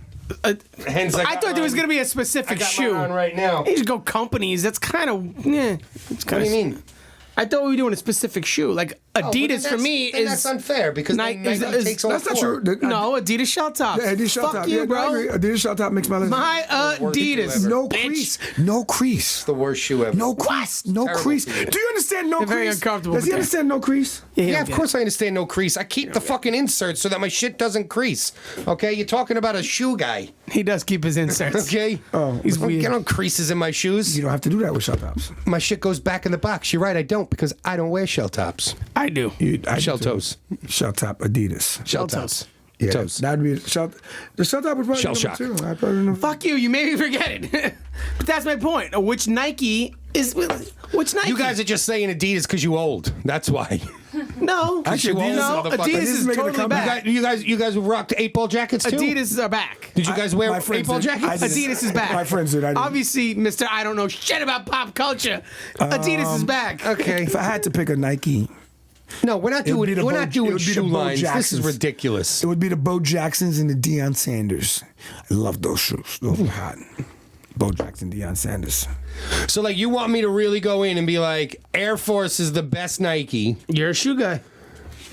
Hence, I thought there was going to be a I specific got shoe. mine on right now. You should go companies. That's kind of, yeah. It's What kind do you mean? I thought we were doing a specific shoe. Like Adidas for me then is. that's unfair because Nike Nike is- takes all That's not four. true. No, Adidas shell tops. Yeah, Adidas shell Fuck top. you, Yeah, bro. I agree. Adidas shell top makes my list. My worst shoe Adidas. ever. No bitch. crease. No crease. The worst shoe ever. No crease. No Terrible crease. for you. Do you understand no They're crease? very uncomfortable Does he with that. understand no crease? Yeah, of course I understand no crease. I keep the fucking inserts so that my shit doesn't crease. Okay, you're talking about a shoe guy. He does keep his inserts. Okay. Oh. He's I don't weird. get on creases in my shoes. You don't have to do that with shell tops. My shit goes back in the box. You're right, I don't because I don't wear shell tops. I do. I Shell do too. toes. Shell top Adidas. Shell toes. toes. Yeah, Toes. that'd be shell. The shell top would probably Shell be shock. number two. I probably know. Fuck you. You made me forget it. But that's my point. Which Nike is? Which Nike? You guys are just saying Adidas because you old. That's why. No. Actually, Adidas- no. motherfucker. Adidas Adidas is is making a totally comeback. back. You guys rocked 8-ball jackets too. Adidas are back. Did you guys wear My friends 8-ball did. I jackets? didn't. Adidas is back. My friends did. I didn't. Obviously, Mr. I don't know shit about pop culture. Adidas is back. Okay. If I had to pick a Nike, No, we're not It would doing be the we're Bo- not it doing would be the shoe Bo lines. This is Jacksons. ridiculous. it would be the Bo Jacksons and the Deion Sanders. I love those shoes. Those are hot. Bo Jackson, Deion Sanders. So like you want me to really go in and be like Air Force is the best Nike, You're a shoe guy.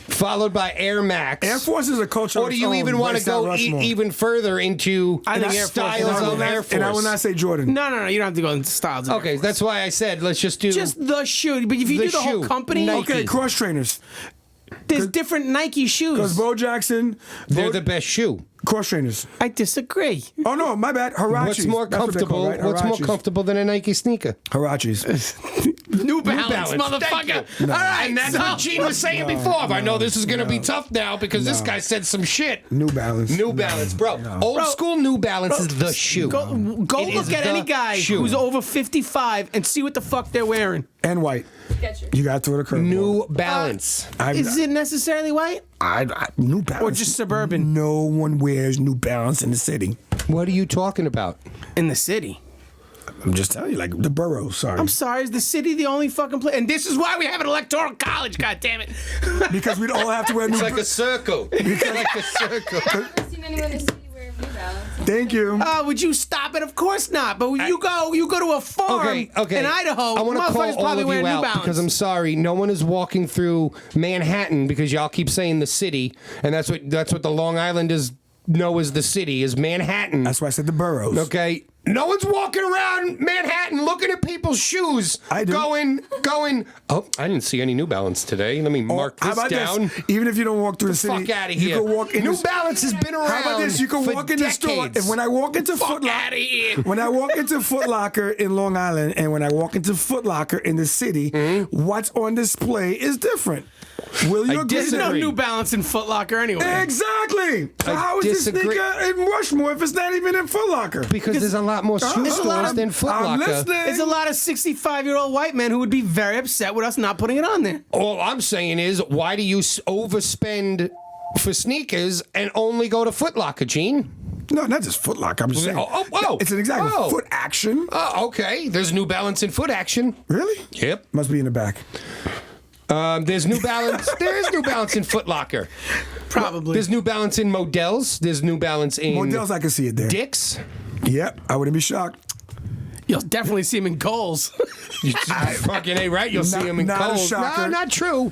followed by Air Max. Air Force is a culture. Or do you even want to go even further into I think Air Force styles is of Air Force? And I will not say Jordan. No. You don't have to go into styles. of Okay, Air Force. that's why I said let's just do just the shoe. But if you The do the whole shoe. company, Nike. Okay, cross trainers. there's different Nike Because shoes. Bo Jackson, they're the best shoe. cross trainers. I disagree. Oh no, my bad. Hirachis. What's more That's what they're comfortable? called, right? What's more Hirachis. comfortable than a Nike sneaker? Hirachis. New Balance, Balance. motherfucker. Thank All right, And that's so- what Gene was saying before. I know this is going to be tough now because this guy said some shit. New Balance. New Balance, bro. Old school New Balance is the shoe. Go It is look at the any guy shoe. who's over 55 and see what the fuck they're wearing. And white. Skechers. You got to throw the curve. New Balance. Is it necessarily white? New Balance. Or just suburban? No one wears New Balance in the city. What are you talking about? In the city. I'm just telling you, like the boroughs. Sorry. I'm sorry, is the city the only fucking place? And this is why we have an electoral college, goddammit. Because we'd all have to wear New It's like a circle. It's like a circle. I've never seen anyone in the city wear New Balance. Thank you. Would you stop it? Of course not. But when you go to a farm Okay. in Idaho, I want to motherfuckers call all probably of wear you New out Balance. because I'm sorry, no one is walking through Manhattan because y'all keep saying the city, and that's what the Long Islanders know as the city is Manhattan. That's why I said the boroughs. Okay. No one's walking around Manhattan looking at people's shoes. I do. Going. Oh, I didn't see any New Balance today. Let me mark How this about down. this? Even if you don't walk through the city, Fuck out of you here. can walk in. New the- Balance has been around. How about this? You can for walk in the store. decades. And when I walk into Foot outta here. Locker, when I walk into Foot Locker in Long Island, and when I walk into Foot Locker in the city, what's on display is different. Will you agree? There's no disagree. New Balance in Foot Locker anyway. Exactly. So I how is this disagree. sneaker in Rushmore if it's not even in Foot Locker? Because there's a lot more shoe There's a lot stores of- than Foot I'm Locker. listening. There's a lot of 65-year-old white men who would be very upset with us not putting it on there. All I'm saying is, why do you overspend for sneakers and only go to Foot Locker, Gene? No, not just Foot Locker. I'm just saying. Oh. It's an example. Oh. Foot Action. Oh, okay. There's New Balance in Foot Action. Really? Yep. Must be in the back. There's New Balance. There is New Balance in Foot Locker. Probably. There's New Balance in Models. There's New Balance in Models, I can see it there. Dick's. Yep, I wouldn't be shocked. You'll definitely see him in Kohl's. You fucking A, right? You'll see him in not a Kohl's. shocker. No, not true.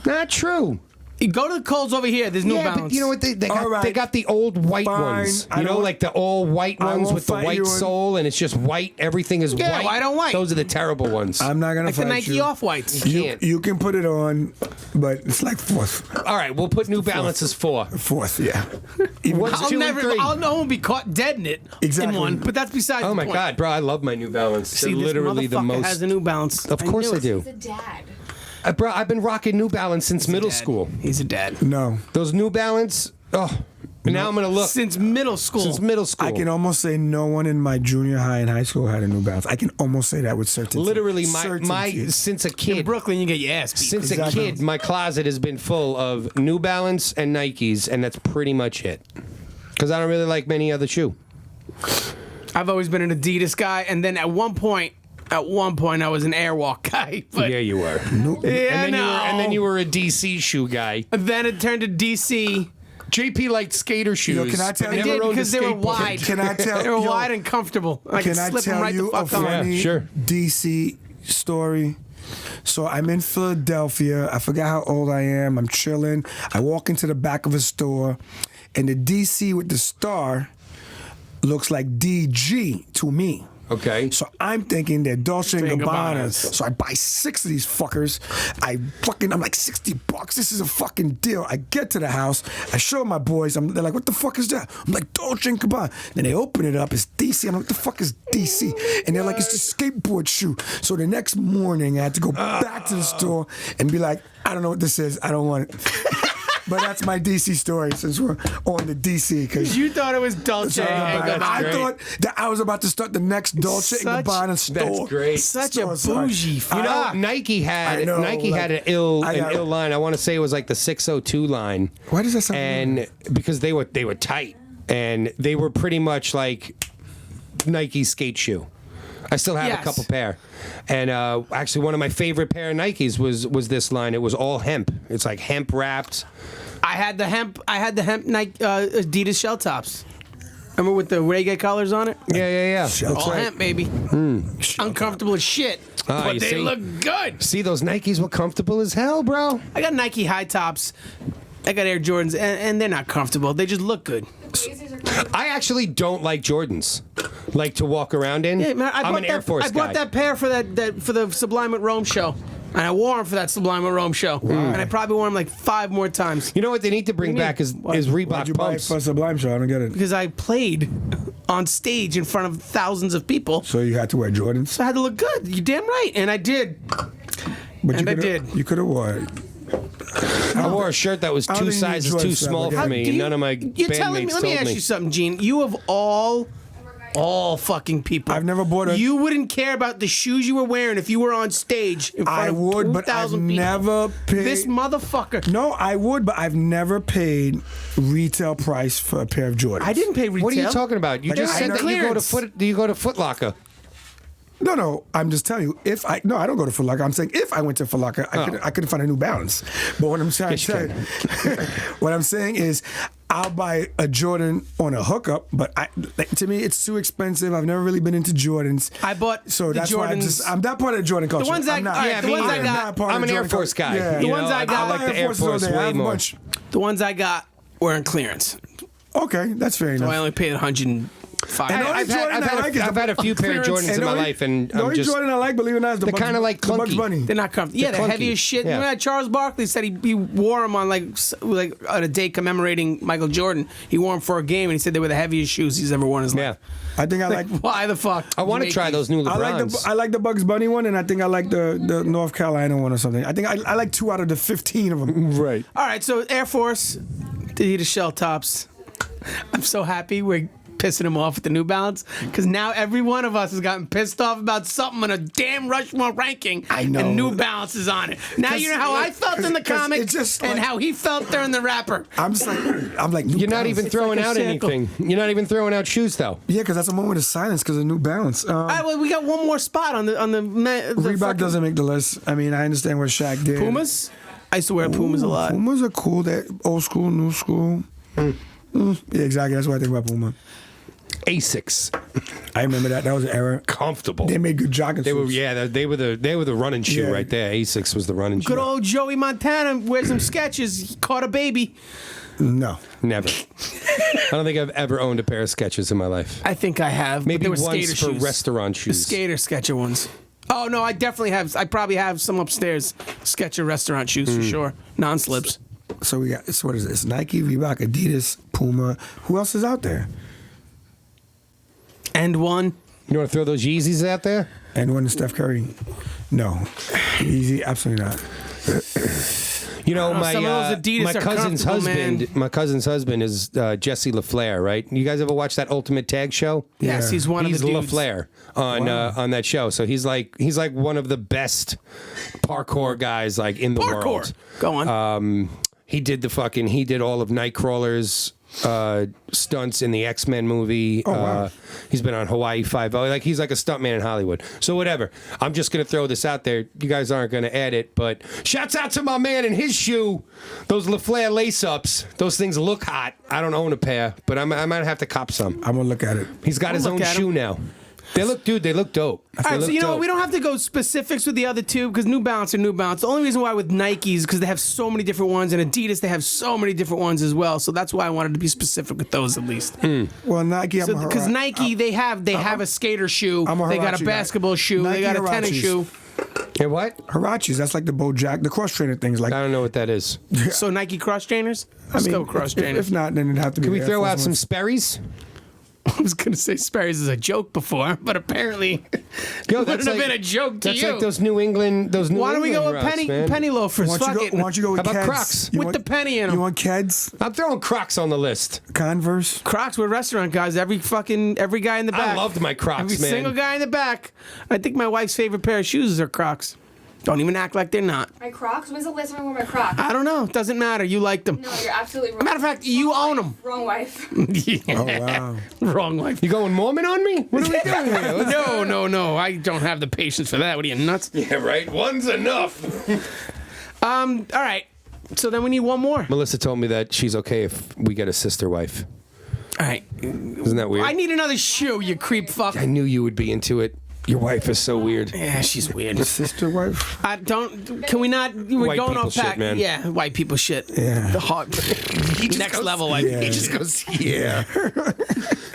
Not true. You go to the Kohl's over here. There's New Yeah, Balance. but you know what? They All got, right. they got the old white Fine. ones. I You know, don't- like the all white I ones won't with the fight white you on- sole, and it's just white. Everything is Yeah, white. white on white. Those are the terrible ones. I'm not gonna Like the fight Nike you. Off Whites. You You, can't. you can put it on, but it's like fourth. All right, we'll put New Balances 4. Fourth, yeah. Even- What's I'll 2 and 3? I won't be caught dead in it Exactly. in one, but that's besides Oh the my point. God, bro! I love my New Balance. See, They're this literally the motherfucker most. has a New Balance. Of course knew I it. do. He's a dad. Bro, I've been rocking New Balance since middle Dad. school. He's a dad. no. Those New Balance. Oh, now I'm gonna look. Since middle school. Since middle school. I can almost say no one in my junior high and high school had a New Balance. I can almost say that with certainty. Literally, my Certainty. since a in kid. Brooklyn, you get your ass beat. Since Exactly. a kid, my closet has been full of New Balance and Nikes, and that's pretty much it. Because I don't really like many other shoe. I've always been an Adidas guy, and then at one point, I was an Airwalk guy. But Yeah, you were. yeah, And then you were a DC shoe guy. Then it turned to DC. JP liked skater shoes. Yo, can I tell but you- never I did owned a because they were skateboard. wide. Can I tell They were yo, wide and comfortable. I could Can I slip them tell right you the a fuck on. funny sure. DC story? So I'm in Philadelphia. I forgot how old I am. I'm chilling. I walk into the back of a store, and the DC with the star looks like DG to me. Okay. So I'm thinking they're Dolce & Dolce & Gabbanas. Gabbanas. So I buy 6 of these fuckers. I'm like $60. This is a fucking deal. I get to the house. I show my boys. They're like, what the fuck is that? I'm like, Dolce & Gabbana. Then they open it up. It's DC. I'm like, what the fuck is DC? And they're like, it's a skateboard shoe. So the next morning, I had to go back to the store and be like, I don't know what this is. I don't want it. But that's my DC story since we're on the DC. Because You thought it was Dolce. that's I great. thought that I was about to start the next Dolce & Such- Gabbana store. That's great. Such a Sorry. bougie You fuck. know, Nike had I know, had like, an ill I got- line. I want to say it was like the 602 line. Why does that sound And because they were tight, and they were pretty much like Nike skate shoe. I still have Yes. a couple pair, and actually one of my favorite pair of Nikes was this line. It was all hemp. It's like hemp wrapped. I had the hemp Nike Adidas shell tops. Remember with the reggae colors on it? Yeah. Shell All hemp, baby. Uncomfortable as shit, Ah, but you they see? look good. See, those Nikes were comfortable as hell, bro. I got Nike high tops. I got Air Jordans, and they're not comfortable. They just look good. Blazers are cool. I actually don't like Jordans, like to walk around in. Yeah, man, I'm an Air Force I bought guy. that pair for for the Sublime at Rome show, and I wore them for that Sublime at Rome show, and I probably wore them like 5 more times You know what they need to bring What do you back is mean? is Why'd Reebok you buy it pumps. for Sublime Show? I don't get it. because I played on stage in front of thousands of people. So you had to wear Jordans? So I had to look good. You damn right, and I did. But And you I coulda- did. You could have worn it. I wore a shirt that was I don't 2 think you sizes enjoy too stuff small like for that. me. Do and you- none of my You're telling bandmates me. Let me told ask me. you something, Gene. You of all fucking people. I've never bought a- You wouldn't care about the shoes you were wearing if you were on stage in front I of would, but I've 2,000 people. never paid. This motherfucker. No, I would, but I've never paid retail price for a pair of Jordans. I didn't pay retail. What are you talking about? You Like, just I said know- that you go to Clearance. you go to Foot Locker. No, I'm just telling you. I don't go to Foot Locker. I'm saying if I went to Foot Locker, I couldn't find a New Balance. But what I'm trying Yes, to you tell you, what I'm saying is, I'll buy a Jordan on a hookup, but to me it's too expensive. I've never really been into Jordans. I bought so the that's why Jordans. I'm not part of the Jordan culture. ones I- I'm not. all right, the me ones I either. got- not part of I'm the an Air Jordan Force culture. guy. Yeah. You The ones know, I got- I like the Air Forces all Force day. I way have a more. bunch. The ones I got were in clearance. Okay, that's fair So enough. I only paid 105. And I've had a few pair of clearance. Jordans in my life, and the I'm only just Jordan I like, believe it or not, is the they're Bugs- kinda like the Bugs clunky. Bunny. They're not comfortable. Yeah, they're clunky. heavy as shit. Yeah. You know that Charles Barkley said he wore them on like on a day commemorating Michael Jordan. He wore them for a game, and he said they were the heaviest shoes he's ever worn in his yeah. life. I think I like. Why the fuck? I want to make try these? those new LeBrons. I like the Bugs Bunny one, and I think I like the North Carolina one or something. I think I like 2 out of the 15 of them. right. All right, so Air Force, the shell tops. I'm so happy we're pissing him off with the New Balance because now every one of us has gotten pissed off about something in a damn Rushmore ranking. I know. And New Balance is on it. Now you know how I felt in the 'cause comic it's just and like- how he felt during the rapper. I'm just like, New You're not Balance. even It's throwing like a out circle. anything. You're not even throwing out shoes though. Yeah, because that's a moment of silence because of New Balance. All right, well, we got one more spot on the Reebok fucking doesn't make the list. I mean, I understand what Shaq did. Pumas. I used to wear Pumas a lot. Pumas are cool. They're old school, new school. Yeah, exactly. That's what I think about Puma. Asics. I remember that. That was an era. Comfortable. They made good jogging They were, suits. yeah, they were the running shoe Yeah. right there. Asics was the running shoe. Good old Joey Montana wears some sketches. He caught a baby. No. Never. I don't think I've ever owned a pair of Skechers in my life. I think I have. Maybe but they were once skater for shoes. restaurant The shoes. skater Sketcher ones. Oh no, I definitely have. I probably have some upstairs. Sketcher restaurant shoes for sure. Non-slips. So we got, so what is this? Nike, Reebok, Adidas, Puma. Who else is out there? And one. You want to throw those Yeezys out there? And one is Steph Curry. No. Easy, absolutely not. You know, know, some of those Adidas my are cousin's comfortable, husband. man. My cousin's husband is Jesse LaFleur, right? You guys ever watch that Ultimate Tag show? Yes, Yeah. he's one He's of the dudes. LaFleur on that show. So he's like one of the best parkour guys like in the Parkour. world. Go on. He did all of Nightcrawler's stunts in the X-Men movie. wow. He's been on Hawaii Five-0. Like he's like a stuntman in Hollywood. So whatever. I'm just gonna throw this out there. You guys aren't gonna add it, but shouts out to my man in his shoe. Those LaFleur lace-ups. Those things look hot. I don't own a pair, but I might have to cop some. I'm going to look at it. He's got his I'll own look at shoe him. now. They look dope. All right, so you know what? We don't have to go specifics with the other two because New Balance are New Balance. The only reason why with Nike is because they have so many different ones, and Adidas they have so many different ones as well. So that's why I wanted to be specific with those at least. Well, Nike, I'm a Because Nike they have a skater shoe, I'm a they got a Huarache guy. basketball shoe, Nike they got a tennis Huaraches. shoe. Hey, what? Hirachis, that's like the Bojack, the cross trainer things. Like, I don't know what that is. So Nike cross trainers. Let's go cross trainers. If not, then it'd have to be. Can we the Air throw Force out some Ones. Sperry's? I was gonna say Sperry's is a joke before, but apparently it wouldn't have been a joke to that's you. like those New England. Why don't we go with England routes, man. penny loafers? Why Fuck don't it. you go with How about Keds? Crocs? You With want- the penny in 'em. You want Keds? I'm throwing Crocs on the list. Converse? Crocs were restaurant guys. Every guy in the back. I loved my Crocs, Every man. single guy in the back. I think my wife's favorite pair of shoes are Crocs. Don't even act like they're not. My Crocs? When's the last time I wore my Crocs? I don't know. Doesn't matter. You like them. No, you're absolutely wrong. Matter of fact, you own them. Wrong wife. Oh, wow. Wrong wife. You going Mormon on me? What are we doing here? No. I don't have the patience for that. What are you, nuts? Yeah, right. One's enough. All right. So then we need one more. Melissa told me that she's okay if we get a sister wife. All right. Isn't that weird? I need another shoe, you creep fuck. I knew you would be into it. Your wife is so weird. Yeah, she's weird. Sister wife? I don't. Can we not? We're White going people off shit, pack. man. Yeah, white people shit. Yeah. The hot. Next level white yeah. people. He just goes, yeah.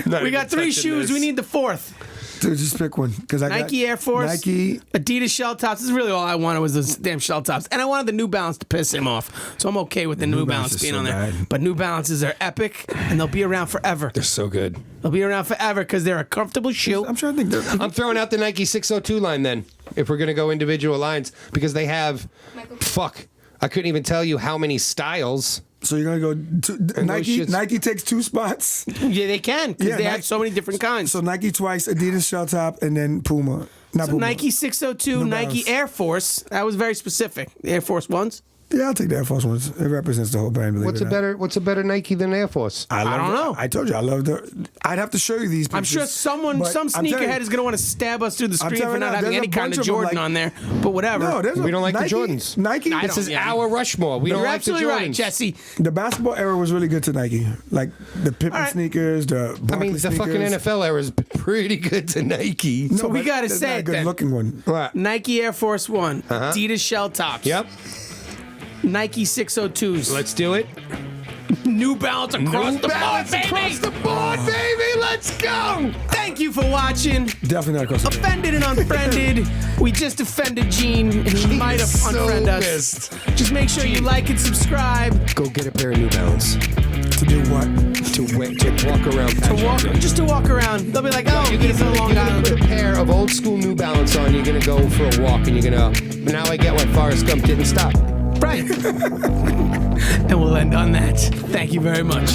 Not We even got 3 touching shoes. this. We need the 4th. Dude, just pick one. Because I Nike got Air Force, Nike. Adidas shell tops. This is really all I wanted was those damn shell tops, and I wanted the New Balance to piss him off. So I'm okay with the New Balance Balance is being so on there. bad. But New Balances are epic, and they'll be around forever. They're so good. They'll be around forever because they're a comfortable shoe. I'm trying to think. I'm throwing out the Nike 602 line then, if we're going to go individual lines, because they have, fuck, I couldn't even tell you how many styles. So you're going to go to And Nike. those shits- Nike takes 2 spots. Yeah, they can because Yeah, they Nike- have so many different kinds. So Nike twice, Adidas shell top, and then Puma. Not So Puma. Nike 602, New Nike Balance. Air Force. That was very specific. The Air Force Ones. Yeah, I'll take the Air Force Ones. It represents the whole brand. believe What's it a or not. better Nike than Air Force? I don't know. I told you I love the. I'd have to show you these. I'm sure pictures, some but I'm telling sneakerhead you- is going to want to stab us through the I'm screen telling for you not now, having there's any a kind bunch of of them, Jordan like- on there. But whatever. No, there's We don't like the Nike, Jordans. Nike. I This don't- is yeah. our Rushmore. We don't You're like the absolutely right, Jordans. Jesse. The basketball era was really good to Nike, like the Pippen All right. sneakers, the I Barkley mean, the sneakers. fucking NFL era is pretty good to Nike. So we but gotta that's say not a it good then. looking one. What? Nike Air Force One, Adidas shell tops, Yep. Nike 602s, Let's do it. New Balance across the board, Balance baby. across the board, baby. Let's go. Thank you for watching. Definitely not across the board. Offended and Unfriended. We just offended Gene, and he might have so unfriended us. pissed. Just make sure you like and subscribe. Go get a pair of New Balance To do what? to walk around. Just to walk around. They'll be like, oh, You're he's a long gonna put a island. pair of old school New Balance on. You're gonna go for a walk, and you're gonna. Now I get why Forrest Gump didn't stop. Right. And we'll end on that. Thank you very much.